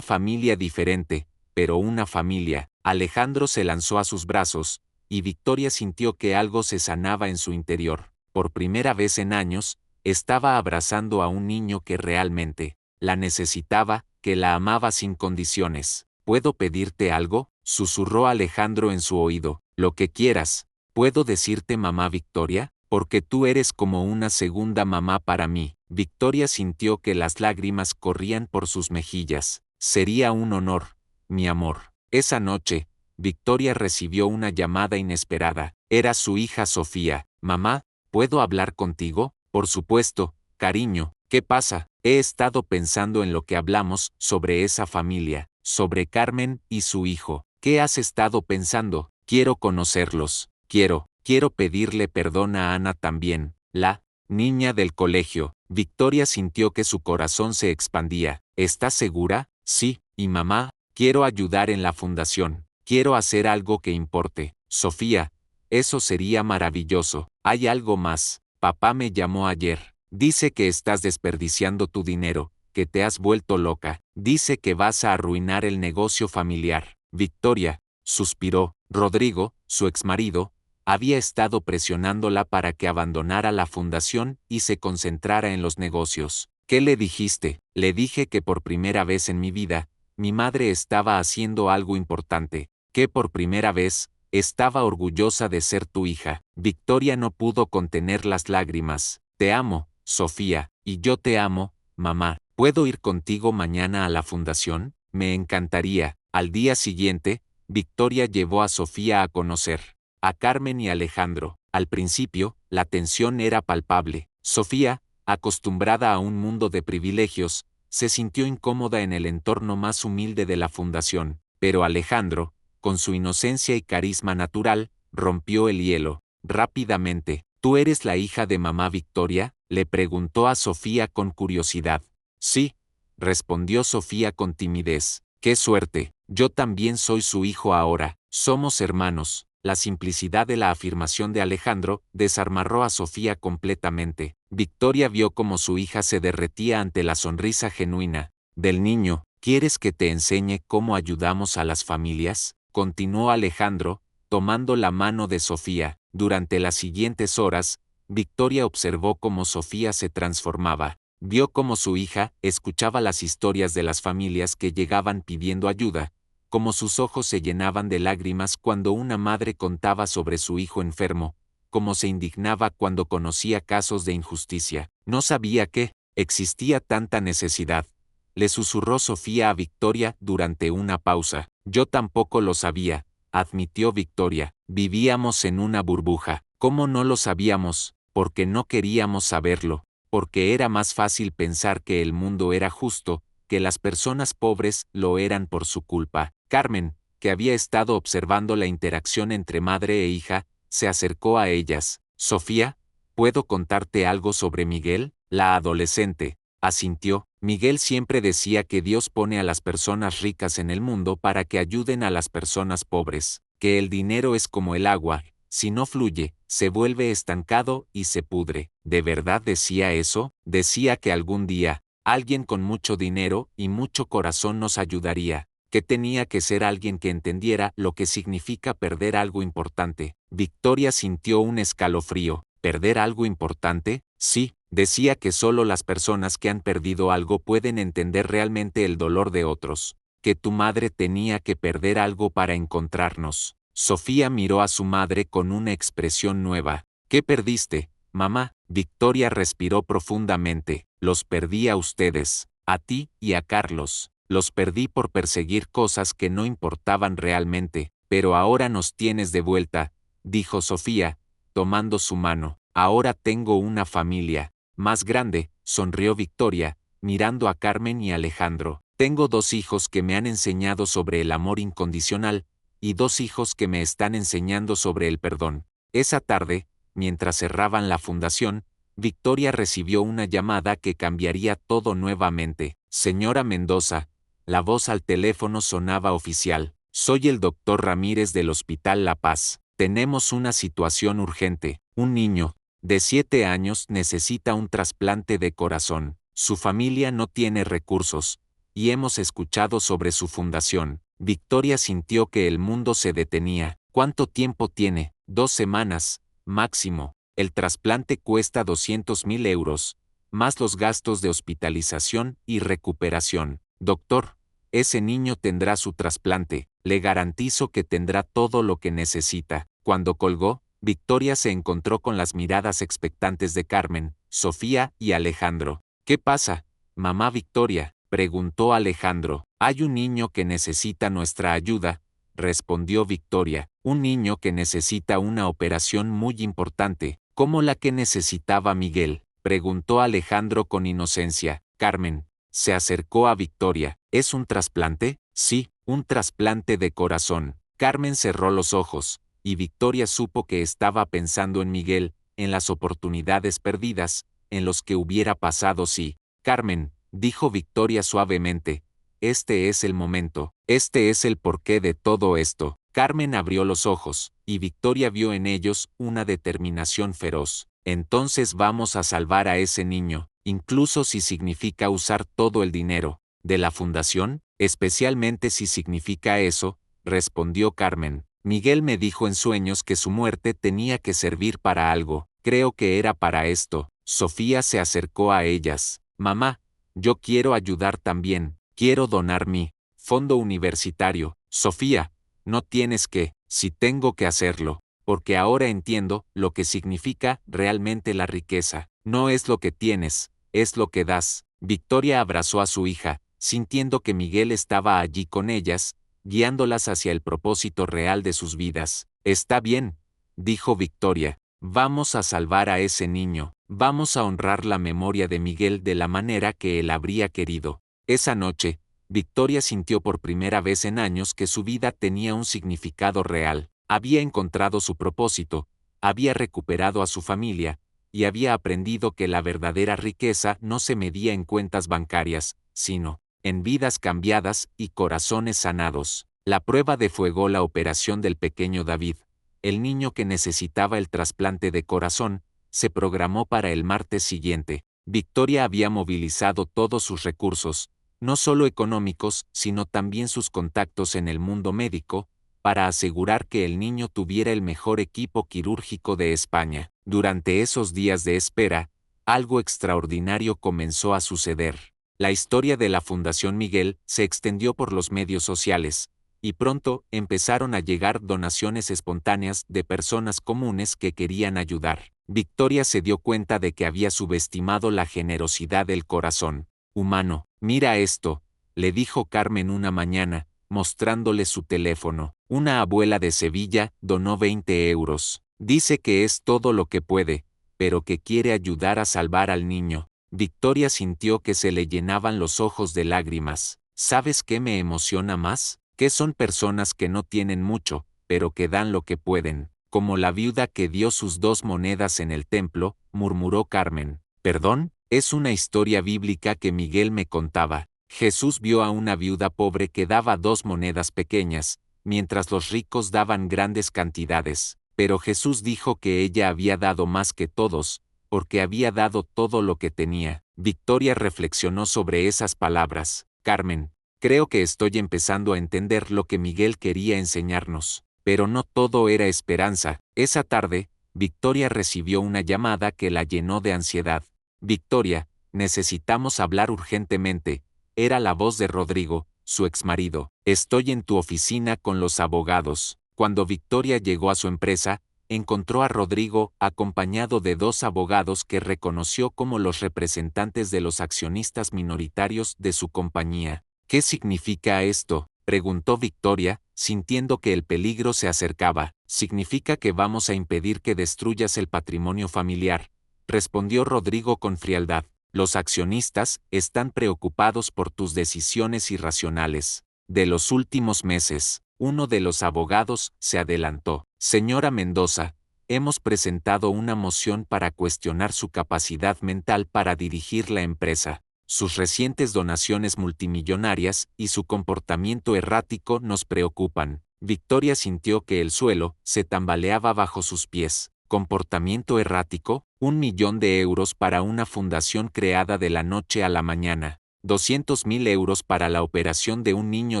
diferente, pero una familia. Alejandro se lanzó a sus brazos, y Victoria sintió que algo se sanaba en su interior. Por primera vez en años, estaba abrazando a un niño que realmente la necesitaba, que la amaba sin condiciones. ¿Puedo pedirte algo?, susurró Alejandro en su oído. «Lo que quieras. ¿Puedo decirte mamá Victoria? Porque tú eres como una segunda mamá para mí». Victoria sintió que las lágrimas corrían por sus mejillas. «Sería un honor, mi amor». Esa noche, Victoria recibió una llamada inesperada. Era su hija Sofía. «Mamá, ¿puedo hablar contigo?» «Por supuesto, cariño. ¿Qué pasa?» «He estado pensando en lo que hablamos sobre esa familia, sobre Carmen y su hijo». «¿Qué has estado pensando?» «Quiero conocerlos. Quiero pedirle perdón a Ana también, la niña del colegio». Victoria sintió que su corazón se expandía. «¿Estás segura?» «Sí, y mamá, quiero ayudar en la fundación. Quiero hacer algo que importe». «Sofía, eso sería maravilloso. Hay algo más. Papá me llamó ayer. Dice que estás desperdiciando tu dinero, que te has vuelto loca. Dice que vas a arruinar el negocio familiar». Victoria suspiró. Rodrigo, su exmarido, había estado presionándola para que abandonara la fundación y se concentrara en los negocios. «¿Qué le dijiste?» «Le dije que por primera vez en mi vida, mi madre estaba haciendo algo importante». «¿Qué por primera vez?» Estaba orgullosa de ser tu hija. Victoria no pudo contener las lágrimas. Te amo, Sofía, y yo te amo, mamá. ¿Puedo ir contigo mañana a la fundación? Me encantaría. Al día siguiente, Victoria llevó a Sofía a conocer a Carmen y Alejandro. Al principio, la tensión era palpable. Sofía, acostumbrada a un mundo de privilegios, se sintió incómoda en el entorno más humilde de la fundación, pero Alejandro, con su inocencia y carisma natural, rompió el hielo. Rápidamente, ¿tú eres la hija de mamá Victoria?, le preguntó a Sofía con curiosidad. Sí, respondió Sofía con timidez. ¡Qué suerte! Yo también soy su hijo ahora. Somos hermanos. La simplicidad de la afirmación de Alejandro desarmarró a Sofía completamente. Victoria vio cómo su hija se derretía ante la sonrisa genuina del niño. ¿Quieres que te enseñe cómo ayudamos a las familias?, continuó Alejandro, tomando la mano de Sofía. Durante las siguientes horas, Victoria observó cómo Sofía se transformaba. Vio cómo su hija escuchaba las historias de las familias que llegaban pidiendo ayuda, cómo sus ojos se llenaban de lágrimas cuando una madre contaba sobre su hijo enfermo, cómo se indignaba cuando conocía casos de injusticia. No sabía que existía tanta necesidad, le susurró Sofía a Victoria durante una pausa. Yo tampoco lo sabía, admitió Victoria. Vivíamos en una burbuja. ¿Cómo no lo sabíamos? Porque no queríamos saberlo, porque era más fácil pensar que el mundo era justo, que las personas pobres lo eran por su culpa. Carmen, que había estado observando la interacción entre madre e hija, se acercó a ellas. Sofía, ¿puedo contarte algo sobre Miguel? La adolescente asintió. Miguel siempre decía que Dios pone a las personas ricas en el mundo para que ayuden a las personas pobres, que el dinero es como el agua, si no fluye, se vuelve estancado y se pudre. ¿De verdad decía eso? Decía que algún día, alguien con mucho dinero y mucho corazón nos ayudaría, que tenía que ser alguien que entendiera lo que significa perder algo importante. Victoria sintió un escalofrío. ¿Perder algo importante? Sí, decía que solo las personas que han perdido algo pueden entender realmente el dolor de otros, que tu madre tenía que perder algo para encontrarnos. Sofía miró a su madre con una expresión nueva. ¿Qué perdiste, mamá? Victoria respiró profundamente. Los perdí a ustedes, a ti y a Carlos. Los perdí por perseguir cosas que no importaban realmente, pero ahora nos tienes de vuelta, dijo Sofía, tomando su mano. Ahora tengo una familia más grande, sonrió Victoria, mirando a Carmen y Alejandro. Tengo 2 hijos que me han enseñado sobre el amor incondicional, y 2 hijos que me están enseñando sobre el perdón. Esa tarde, mientras cerraban la fundación, Victoria recibió una llamada que cambiaría todo nuevamente. Señora Mendoza, la voz al teléfono sonaba oficial. Soy el doctor Ramírez del Hospital La Paz. Tenemos una situación urgente. Un niño de 7 años necesita un trasplante de corazón. Su familia no tiene recursos, y hemos escuchado sobre su fundación. Victoria sintió que el mundo se detenía. ¿Cuánto tiempo tiene? 2 semanas, máximo. El trasplante cuesta 200.000 euros, más los gastos de hospitalización y recuperación. Doctor, ese niño tendrá su trasplante. Le garantizo que tendrá todo lo que necesita. Cuando colgó, Victoria se encontró con las miradas expectantes de Carmen, Sofía y Alejandro. ¿Qué pasa, mamá Victoria?, preguntó Alejandro. Hay un niño que necesita nuestra ayuda, respondió Victoria. Un niño que necesita una operación muy importante, como la que necesitaba Miguel, preguntó Alejandro con inocencia. Carmen se acercó a Victoria. ¿Es un trasplante? Sí, un trasplante de corazón. Carmen cerró los ojos, y Victoria supo que estaba pensando en Miguel, en las oportunidades perdidas, en los que hubiera pasado si. Carmen, dijo Victoria suavemente, este es el momento, este es el porqué de todo esto. Carmen abrió los ojos, y Victoria vio en ellos una determinación feroz. Entonces vamos a salvar a ese niño, incluso si significa usar todo el dinero de la fundación, especialmente si significa eso, respondió Carmen. Miguel me dijo en sueños que su muerte tenía que servir para algo. Creo que era para esto. Sofía se acercó a ellas. Mamá, yo quiero ayudar también. Quiero donar mi fondo universitario. Sofía, no tienes que. si tengo que hacerlo, porque ahora entiendo lo que significa realmente la riqueza. No es lo que tienes, es lo que das. Victoria abrazó a su hija, sintiendo que Miguel estaba allí con ellas, guiándolas hacia el propósito real de sus vidas. Está bien, dijo Victoria. Vamos a salvar a ese niño, vamos a honrar la memoria de Miguel de la manera que él habría querido. Esa noche, Victoria sintió por primera vez en años que su vida tenía un significado real. Había encontrado su propósito, había recuperado a su familia, y había aprendido que la verdadera riqueza no se medía en cuentas bancarias, sino en vidas cambiadas y corazones sanados. La prueba de fuego, la operación del pequeño David, el niño que necesitaba el trasplante de corazón, se programó para el martes siguiente. Victoria había movilizado todos sus recursos, no solo económicos, sino también sus contactos en el mundo médico, para asegurar que el niño tuviera el mejor equipo quirúrgico de España. Durante esos días de espera, algo extraordinario comenzó a suceder. La historia de la Fundación Miguel se extendió por los medios sociales, y pronto empezaron a llegar donaciones espontáneas de personas comunes que querían ayudar. Victoria se dio cuenta de que había subestimado la generosidad del corazón humano. Mira esto, le dijo Carmen una mañana, mostrándole su teléfono. Una abuela de Sevilla donó 20 euros. Dice que es todo lo que puede, pero que quiere ayudar a salvar al niño. Victoria sintió que se le llenaban los ojos de lágrimas. ¿Sabes qué me emociona más? Que son personas que no tienen mucho, pero que dan lo que pueden, como la viuda que dio sus 2 monedas en el templo, murmuró Carmen. ¿Perdón? Es una historia bíblica que Miguel me contaba. Jesús vio a una viuda pobre que daba 2 monedas pequeñas, mientras los ricos daban grandes cantidades, pero Jesús dijo que ella había dado más que todos, porque había dado todo lo que tenía. Victoria reflexionó sobre esas palabras. Carmen, creo que estoy empezando a entender lo que Miguel quería enseñarnos. Pero no todo era esperanza. Esa tarde, Victoria recibió una llamada que la llenó de ansiedad. Victoria, necesitamos hablar urgentemente. Era la voz de Rodrigo, su exmarido. Estoy en tu oficina con los abogados. Cuando Victoria llegó a su empresa, encontró a Rodrigo acompañado de 2 abogados que reconoció como los representantes de los accionistas minoritarios de su compañía. ¿Qué significa esto?, preguntó Victoria, sintiendo que el peligro se acercaba. Significa que vamos a impedir que destruyas el patrimonio familiar, respondió Rodrigo con frialdad. Los accionistas están preocupados por tus decisiones irracionales de los últimos meses. Uno de los abogados se adelantó. Señora Mendoza, hemos presentado una moción para cuestionar su capacidad mental para dirigir la empresa. Sus recientes donaciones multimillonarias y su comportamiento errático nos preocupan. Victoria sintió que el suelo se tambaleaba bajo sus pies. ¿Comportamiento errático? 1 millón de euros para una fundación creada de la noche a la mañana. 200.000 euros para la operación de un niño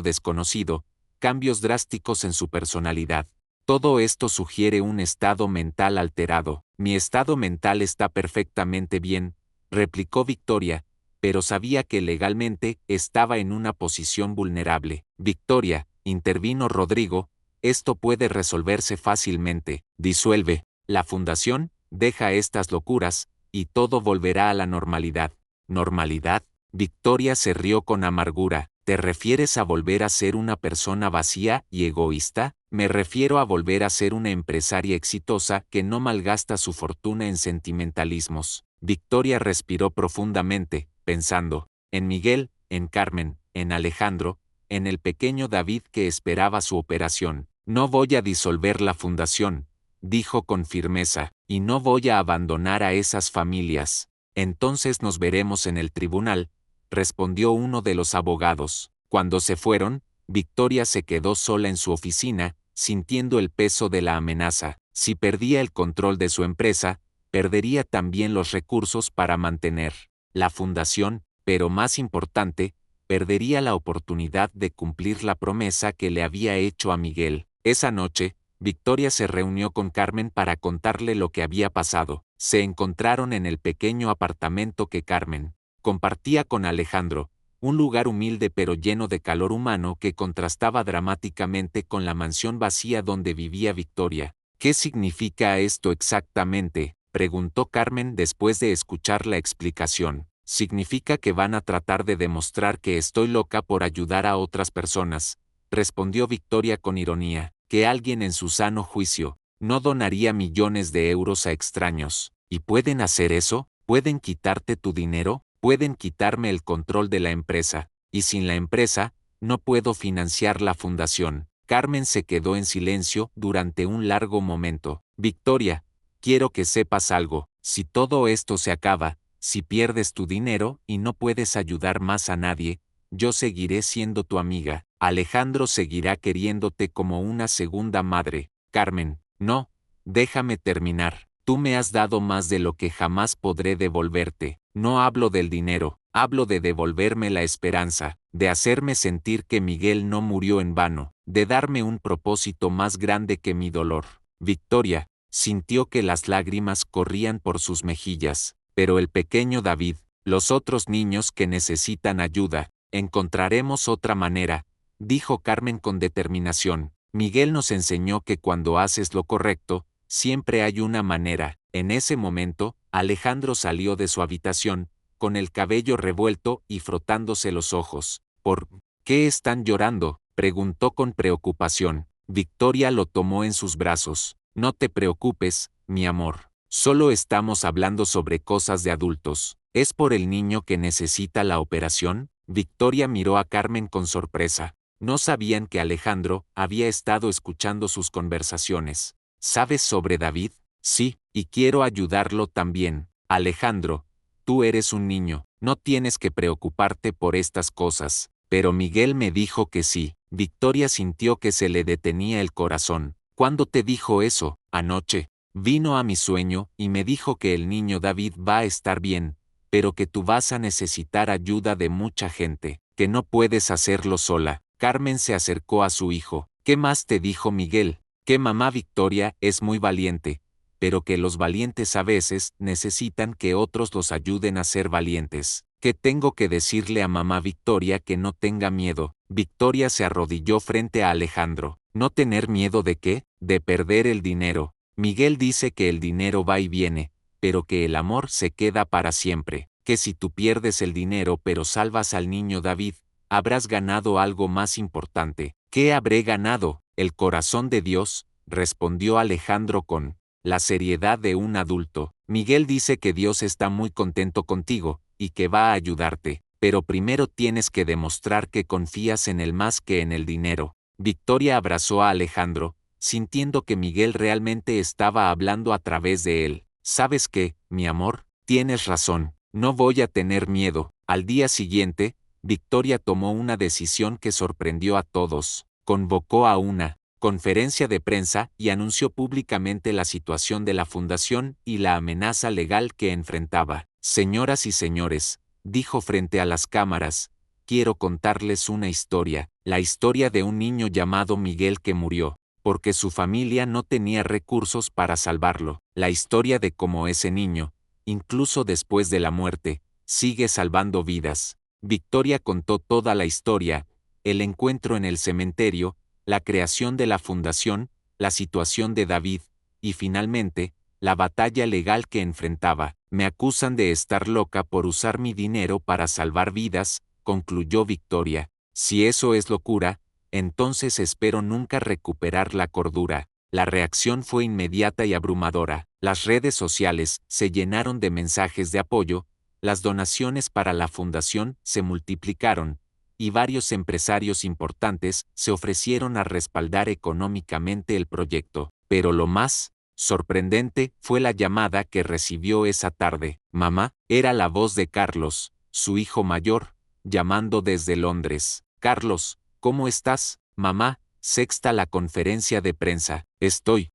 desconocido. Cambios drásticos en su personalidad. Todo esto sugiere un estado mental alterado. Mi estado mental está perfectamente bien, replicó Victoria, pero sabía que legalmente estaba en una posición vulnerable. Victoria, intervino Rodrigo, esto puede resolverse fácilmente. Disuelve la fundación, deja estas locuras, y todo volverá a la normalidad. ¿Normalidad? Victoria se rió con amargura. ¿Te refieres a volver a ser una persona vacía y egoísta? Me refiero a volver a ser una empresaria exitosa que no malgasta su fortuna en sentimentalismos. Victoria respiró profundamente, pensando en Miguel, en Carmen, en Alejandro, en el pequeño David que esperaba su operación. No voy a disolver la fundación, dijo con firmeza, y no voy a abandonar a esas familias. Entonces nos veremos en el tribunal, respondió uno de los abogados. Cuando se fueron, Victoria se quedó sola en su oficina, sintiendo el peso de la amenaza. Si perdía el control de su empresa, perdería también los recursos para mantener la fundación, pero más importante, perdería la oportunidad de cumplir la promesa que le había hecho a Miguel. Esa noche, Victoria se reunió con Carmen para contarle lo que había pasado. Se encontraron en el pequeño apartamento que Carmen compartía con Alejandro, un lugar humilde pero lleno de calor humano que contrastaba dramáticamente con la mansión vacía donde vivía Victoria. ¿Qué significa esto exactamente?, preguntó Carmen después de escuchar la explicación. Significa que van a tratar de demostrar que estoy loca por ayudar a otras personas, respondió Victoria con ironía, que alguien en su sano juicio no donaría millones de euros a extraños. ¿Y pueden hacer eso? ¿Pueden quitarte tu dinero? ¿Pueden quitarme el control de la empresa? Y sin la empresa, no puedo financiar la fundación. Carmen se quedó en silencio durante un largo momento. Victoria, quiero que sepas algo. Si todo esto se acaba, si pierdes tu dinero y no puedes ayudar más a nadie, yo seguiré siendo tu amiga. Alejandro seguirá queriéndote como una segunda madre. Carmen, no, déjame terminar. Tú me has dado más de lo que jamás podré devolverte. No hablo del dinero, hablo de devolverme la esperanza, de hacerme sentir que Miguel no murió en vano, de darme un propósito más grande que mi dolor. Victoria sintió que las lágrimas corrían por sus mejillas, pero el pequeño David, los otros niños que necesitan ayuda, encontraremos otra manera, dijo Carmen con determinación. Miguel nos enseñó que cuando haces lo correcto, siempre hay una manera. En ese momento, Alejandro salió de su habitación, con el cabello revuelto y frotándose los ojos. ¿Por qué están llorando?, preguntó con preocupación. Victoria lo tomó en sus brazos. No te preocupes, mi amor. Solo estamos hablando sobre cosas de adultos. ¿Es por el niño que necesita la operación? Victoria miró a Carmen con sorpresa. No sabían que Alejandro había estado escuchando sus conversaciones. ¿Sabes sobre David? Sí, y quiero ayudarlo también. Alejandro, tú eres un niño, no tienes que preocuparte por estas cosas. Pero Miguel me dijo que sí. Victoria sintió que se le detenía el corazón. ¿Cuándo te dijo eso? Anoche. Vino a mi sueño y me dijo que el niño David va a estar bien, pero que tú vas a necesitar ayuda de mucha gente, que no puedes hacerlo sola. Carmen se acercó a su hijo. ¿Qué más te dijo Miguel? Que mamá Victoria es muy valiente, pero que los valientes a veces necesitan que otros los ayuden a ser valientes. ¿Qué tengo que decirle a mamá Victoria que no tenga miedo? Victoria se arrodilló frente a Alejandro. ¿No tener miedo de qué? De perder el dinero. Miguel dice que el dinero va y viene, pero que el amor se queda para siempre. Que si tú pierdes el dinero pero salvas al niño David, habrás ganado algo más importante. ¿Qué habré ganado? El corazón de Dios, respondió Alejandro con la seriedad de un adulto. Miguel dice que Dios está muy contento contigo, y que va a ayudarte, pero primero tienes que demostrar que confías en él más que en el dinero. Victoria abrazó a Alejandro, sintiendo que Miguel realmente estaba hablando a través de él. ¿Sabes qué, mi amor? Tienes razón, no voy a tener miedo. Al día siguiente, Victoria tomó una decisión que sorprendió a todos. Convocó a una conferencia de prensa y anunció públicamente la situación de la fundación y la amenaza legal que enfrentaba. Señoras y señores, dijo frente a las cámaras, quiero contarles una historia, la historia de un niño llamado Miguel que murió, porque su familia no tenía recursos para salvarlo, la historia de cómo ese niño, incluso después de la muerte, sigue salvando vidas. Victoria contó toda la historia, el encuentro en el cementerio, la creación de la fundación, la situación de David, y finalmente, la batalla legal que enfrentaba. Me acusan de estar loca por usar mi dinero para salvar vidas, concluyó Victoria. Si eso es locura, entonces espero nunca recuperar la cordura. La reacción fue inmediata y abrumadora. Las redes sociales se llenaron de mensajes de apoyo, las donaciones para la fundación se multiplicaron, y varios empresarios importantes se ofrecieron a respaldar económicamente el proyecto. Pero lo más sorprendente fue la llamada que recibió esa tarde. Mamá, era la voz de Carlos, su hijo mayor, llamando desde Londres. Carlos, ¿cómo estás? Mamá, sexta la conferencia de prensa. Estoy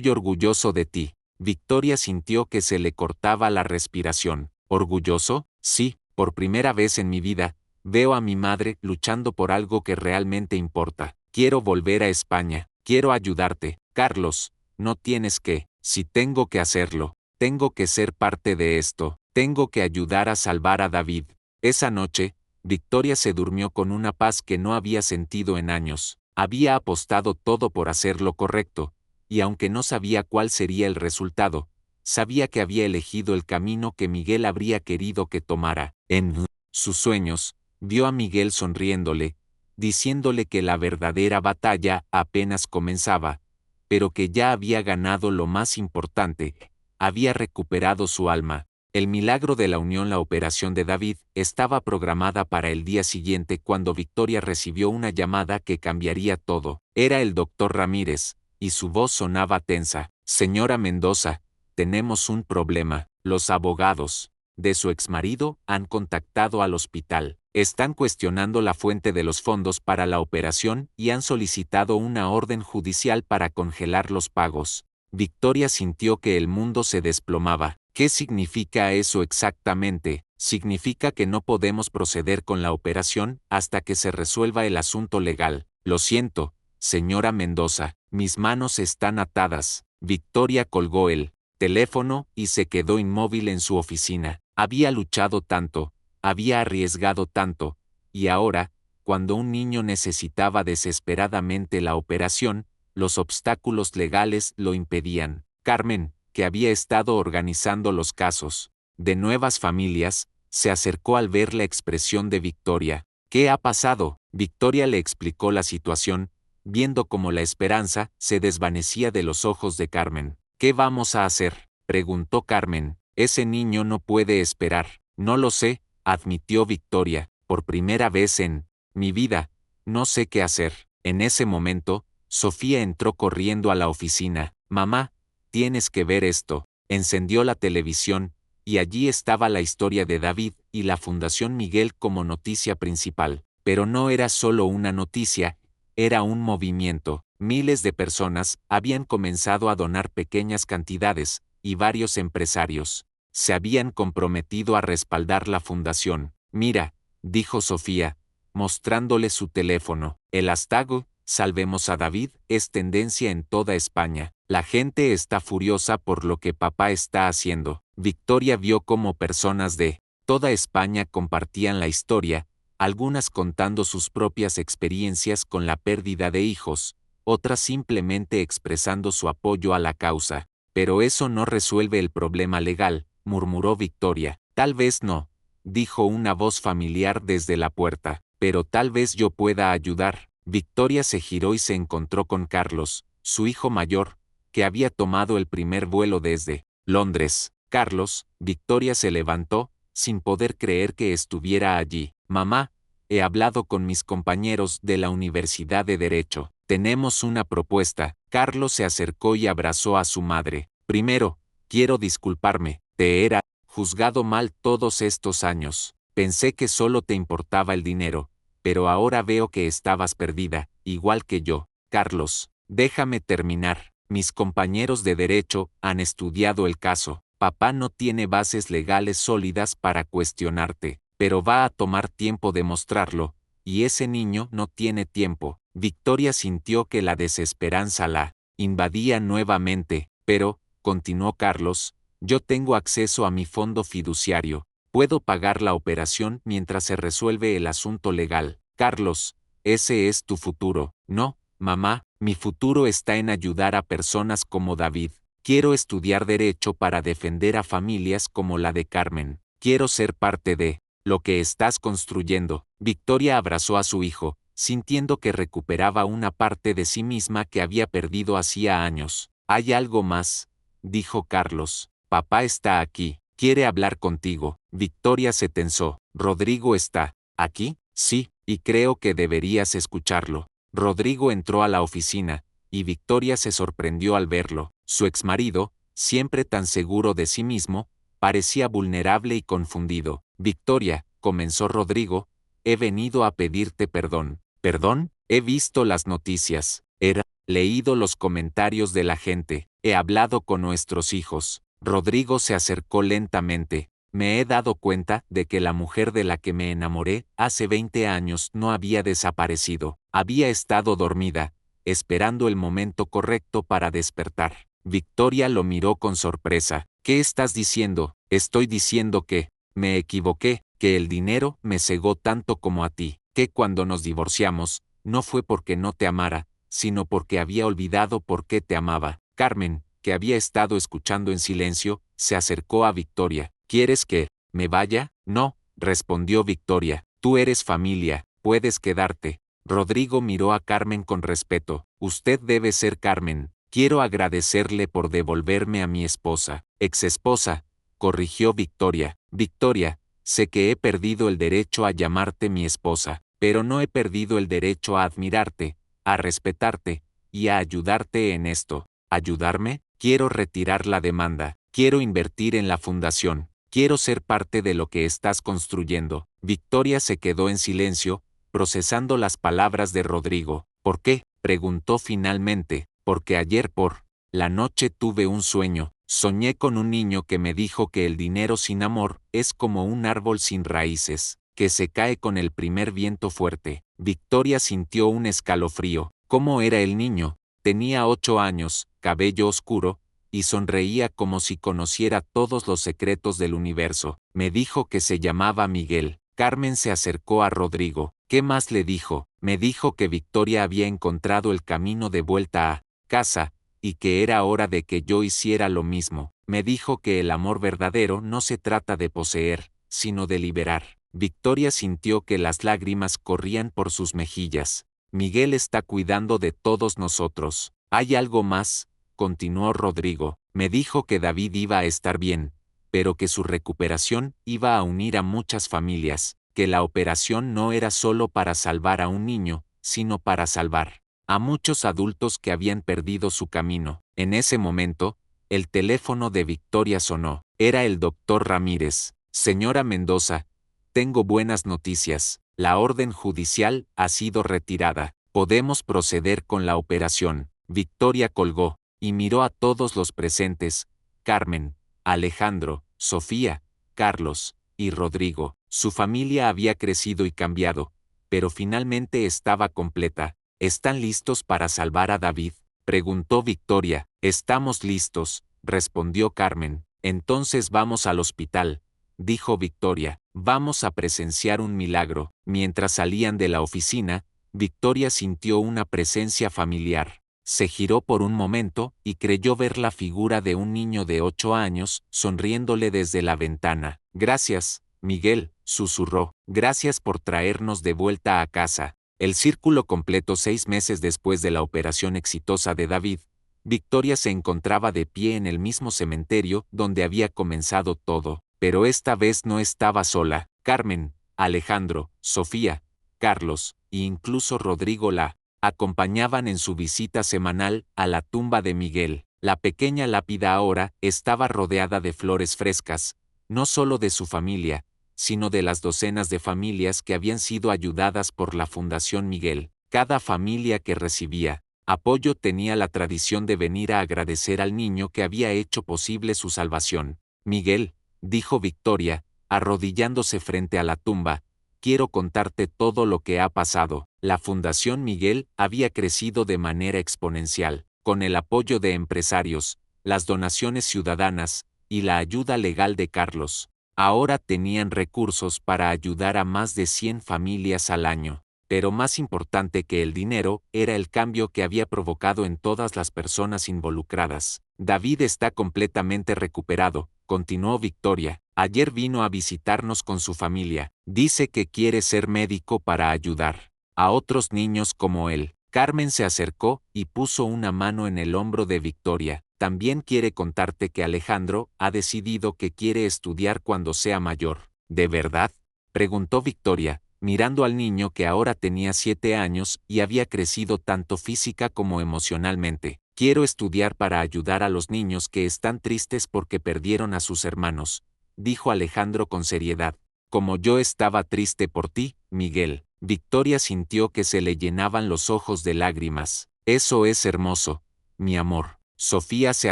orgulloso de ti. Victoria sintió que se le cortaba la respiración. ¿Orgulloso? Sí, por primera vez en mi vida, veo a mi madre luchando por algo que realmente importa. Quiero volver a España. Quiero ayudarte. Carlos, no tienes que. Si tengo que hacerlo, tengo que ser parte de esto. Tengo que ayudar a salvar a David. Esa noche, Victoria se durmió con una paz que no había sentido en años. Había apostado todo por hacer lo correcto, y aunque no sabía cuál sería el resultado, sabía que había elegido el camino que Miguel habría querido que tomara. En sus sueños, vio a Miguel sonriéndole, diciéndole que la verdadera batalla apenas comenzaba, pero que ya había ganado lo más importante, había recuperado su alma. El milagro de la unión. La operación de David estaba programada para el día siguiente cuando Victoria recibió una llamada que cambiaría todo. Era el doctor Ramírez, y su voz sonaba tensa. Señora Mendoza, tenemos un problema. Los abogados de su exmarido han contactado al hospital. Están cuestionando la fuente de los fondos para la operación y han solicitado una orden judicial para congelar los pagos. Victoria sintió que el mundo se desplomaba. ¿Qué significa eso exactamente? Significa que no podemos proceder con la operación hasta que se resuelva el asunto legal. Lo siento, señora Mendoza, mis manos están atadas. Victoria colgó el teléfono y se quedó inmóvil en su oficina. Había luchado tanto, había arriesgado tanto, y ahora, cuando un niño necesitaba desesperadamente la operación, los obstáculos legales lo impedían. Carmen, que había estado organizando los casos de nuevas familias, se acercó al ver la expresión de Victoria. ¿Qué ha pasado? Victoria le explicó la situación, viendo cómo la esperanza se desvanecía de los ojos de Carmen. ¿Qué vamos a hacer?, preguntó Carmen. Ese niño no puede esperar. No lo sé, admitió Victoria. Por primera vez en mi vida, no sé qué hacer. En ese momento, Sofía entró corriendo a la oficina. Mamá, tienes que ver esto. Encendió la televisión, y allí estaba la historia de David y la Fundación Miguel como noticia principal. Pero no era solo una noticia, era un movimiento. Miles de personas habían comenzado a donar pequeñas cantidades, y varios empresarios se habían comprometido a respaldar la fundación. Mira, dijo Sofía, mostrándole su teléfono. El hashtag Salvemos a David es tendencia en toda España. La gente está furiosa por lo que papá está haciendo. Victoria vio cómo personas de toda España compartían la historia, algunas contando sus propias experiencias con la pérdida de hijos, otras simplemente expresando su apoyo a la causa. Pero eso no resuelve el problema legal, murmuró Victoria. Tal vez no, dijo una voz familiar desde la puerta, pero tal vez yo pueda ayudar. Victoria se giró y se encontró con Carlos, su hijo mayor, que había tomado el primer vuelo desde Londres. Carlos, Victoria se levantó, sin poder creer que estuviera allí. Mamá, he hablado con mis compañeros de la Universidad de Derecho. Tenemos una propuesta. Carlos se acercó y abrazó a su madre. Primero, quiero disculparme. Te he juzgado mal todos estos años. Pensé que solo te importaba el dinero, pero ahora veo que estabas perdida, igual que yo. Carlos, déjame terminar. Mis compañeros de derecho han estudiado el caso. Papá no tiene bases legales sólidas para cuestionarte, pero va a tomar tiempo demostrarlo, y ese niño no tiene tiempo. Victoria sintió que la desesperanza la invadía nuevamente, pero, continuó Carlos, yo tengo acceso a mi fondo fiduciario. Puedo pagar la operación mientras se resuelve el asunto legal. Carlos, ese es tu futuro. No, mamá, mi futuro está en ayudar a personas como David. Quiero estudiar derecho para defender a familias como la de Carmen. Quiero ser parte de lo que estás construyendo. Victoria abrazó a su hijo, sintiendo que recuperaba una parte de sí misma que había perdido hacía años. ¿Hay algo más?, dijo Carlos. Papá está aquí. Quiere hablar contigo. Victoria se tensó. ¿Rodrigo está aquí? Sí, y creo que deberías escucharlo. Rodrigo entró a la oficina, y Victoria se sorprendió al verlo. Su exmarido, siempre tan seguro de sí mismo, parecía vulnerable y confundido. Victoria, comenzó Rodrigo, he venido a pedirte perdón. ¿Perdón? He visto las noticias. He leído los comentarios de la gente. He hablado con nuestros hijos. Rodrigo se acercó lentamente. Me he dado cuenta de que la mujer de la que me enamoré hace 20 años no había desaparecido. Había estado dormida, esperando el momento correcto para despertar. Victoria lo miró con sorpresa. ¿Qué estás diciendo? Estoy diciendo que me equivoqué, que el dinero me cegó tanto como a ti, que cuando nos divorciamos, no fue porque no te amara, sino porque había olvidado por qué te amaba. Carmen, que había estado escuchando en silencio, se acercó a Victoria. ¿Quieres que me vaya? No, respondió Victoria. Tú eres familia, puedes quedarte. Rodrigo miró a Carmen con respeto. Usted debe ser Carmen. Quiero agradecerle por devolverme a mi esposa. Exesposa, corrigió Victoria. Victoria, sé que he perdido el derecho a llamarte mi esposa, pero no he perdido el derecho a admirarte, a respetarte, y a ayudarte en esto. ¿Ayudarme? Quiero retirar la demanda. Quiero invertir en la fundación. Quiero ser parte de lo que estás construyendo. Victoria se quedó en silencio, procesando las palabras de Rodrigo. ¿Por qué? Preguntó finalmente. Porque ayer por la noche tuve un sueño. Soñé con un niño que me dijo que el dinero sin amor es como un árbol sin raíces, que se cae con el primer viento fuerte. Victoria sintió un escalofrío. ¿Cómo era el niño? Tenía 8 años, cabello oscuro, y sonreía como si conociera todos los secretos del universo. Me dijo que se llamaba Miguel. Carmen se acercó a Rodrigo. ¿Qué más le dijo? Me dijo que Victoria había encontrado el camino de vuelta a casa, y que era hora de que yo hiciera lo mismo. Me dijo que el amor verdadero no se trata de poseer, sino de liberar. Victoria sintió que las lágrimas corrían por sus mejillas. Miguel está cuidando de todos nosotros. ¿Hay algo más? Continuó Rodrigo. Me dijo que David iba a estar bien, pero que su recuperación iba a unir a muchas familias, que la operación no era solo para salvar a un niño, sino para salvar a muchos adultos que habían perdido su camino. En ese momento, el teléfono de Victoria sonó. Era el doctor Ramírez. Señora Mendoza, tengo buenas noticias. La orden judicial ha sido retirada. Podemos proceder con la operación. Victoria colgó y miró a todos los presentes: Carmen, Alejandro, Sofía, Carlos y Rodrigo. Su familia había crecido y cambiado, pero finalmente estaba completa. ¿Están listos para salvar a David?, preguntó Victoria. Estamos listos, respondió Carmen. Entonces vamos al hospital, dijo Victoria. Vamos a presenciar un milagro. Mientras salían de la oficina, Victoria sintió una presencia familiar. Se giró por un momento y creyó ver la figura de un niño de 8 años, sonriéndole desde la ventana. Gracias, Miguel, susurró. Gracias por traernos de vuelta a casa. El círculo completo 6 meses después de la operación exitosa de David. Victoria se encontraba de pie en el mismo cementerio donde había comenzado todo, pero esta vez no estaba sola. Carmen, Alejandro, Sofía, Carlos, e incluso Rodrigo la acompañaban en su visita semanal a la tumba de Miguel. La pequeña lápida ahora estaba rodeada de flores frescas, no solo de su familia, sino de las docenas de familias que habían sido ayudadas por la Fundación Miguel. Cada familia que recibía apoyo tenía la tradición de venir a agradecer al niño que había hecho posible su salvación. Miguel, dijo Victoria, arrodillándose frente a la tumba, quiero contarte todo lo que ha pasado. La Fundación Miguel había crecido de manera exponencial, con el apoyo de empresarios, las donaciones ciudadanas y la ayuda legal de Carlos. Ahora tenían recursos para ayudar a más de 100 familias al año. Pero más importante que el dinero era el cambio que había provocado en todas las personas involucradas. David está completamente recuperado, continuó Victoria. Ayer vino a visitarnos con su familia. Dice que quiere ser médico para ayudar a otros niños como él. Carmen se acercó y puso una mano en el hombro de Victoria. También quiere contarte que Alejandro ha decidido que quiere estudiar cuando sea mayor. ¿De verdad?, preguntó Victoria, mirando al niño que ahora tenía 7 años y había crecido tanto física como emocionalmente. Quiero estudiar para ayudar a los niños que están tristes porque perdieron a sus hermanos, dijo Alejandro con seriedad. Como yo estaba triste por ti, Miguel. Victoria sintió que se le llenaban los ojos de lágrimas. Eso es hermoso, mi amor. Sofía se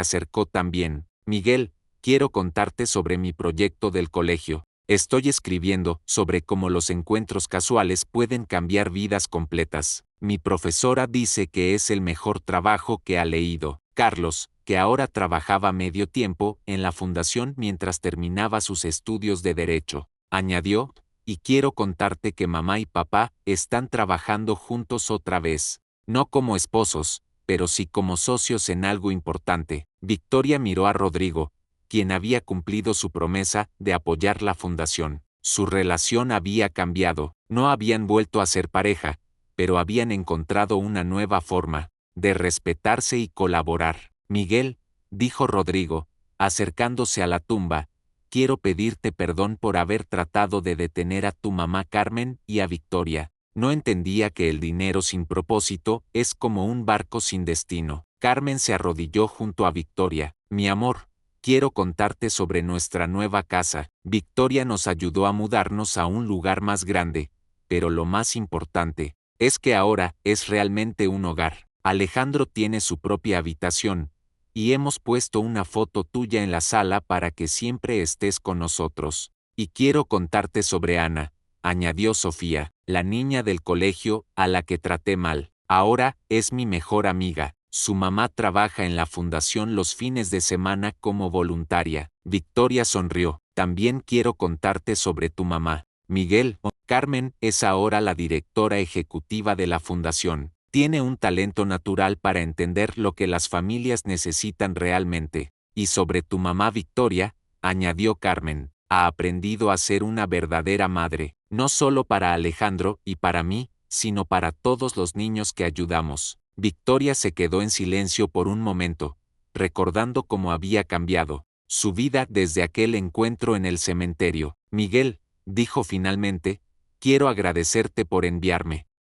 acercó también. Miguel, quiero contarte sobre mi proyecto del colegio. Estoy escribiendo sobre cómo los encuentros casuales pueden cambiar vidas completas. Mi profesora dice que es el mejor trabajo que ha leído. Carlos, que ahora trabajaba medio tiempo en la fundación mientras terminaba sus estudios de Derecho, añadió, y quiero contarte que mamá y papá están trabajando juntos otra vez. No como esposos, pero sí como socios en algo importante. Victoria miró a Rodrigo, quien había cumplido su promesa de apoyar la fundación. Su relación había cambiado, no habían vuelto a ser pareja, pero habían encontrado una nueva forma de respetarse y colaborar. Miguel, dijo Rodrigo, acercándose a la tumba, quiero pedirte perdón por haber tratado de detener a tu mamá Carmen y a Victoria. No entendía que el dinero sin propósito es como un barco sin destino. Carmen se arrodilló junto a Victoria. Mi amor, quiero contarte sobre nuestra nueva casa. Victoria nos ayudó a mudarnos a un lugar más grande, pero lo más importante es que ahora es realmente un hogar. Alejandro tiene su propia habitación, y hemos puesto una foto tuya en la sala para que siempre estés con nosotros. Y quiero contarte sobre Ana, añadió Sofía, la niña del colegio a la que traté mal. Ahora es mi mejor amiga. Su mamá trabaja en la fundación los fines de semana como voluntaria. Victoria sonrió. También quiero contarte sobre tu mamá. Miguel, Carmen es ahora la directora ejecutiva de la fundación. Tiene un talento natural para entender lo que las familias necesitan realmente. Y sobre tu mamá Victoria, añadió Carmen, ha aprendido a ser una verdadera madre, no solo para Alejandro y para mí, sino para todos los niños que ayudamos. Victoria se quedó en silencio por un momento, recordando cómo había cambiado su vida desde aquel encuentro en el cementerio. Miguel, dijo finalmente, quiero agradecerte por enviarme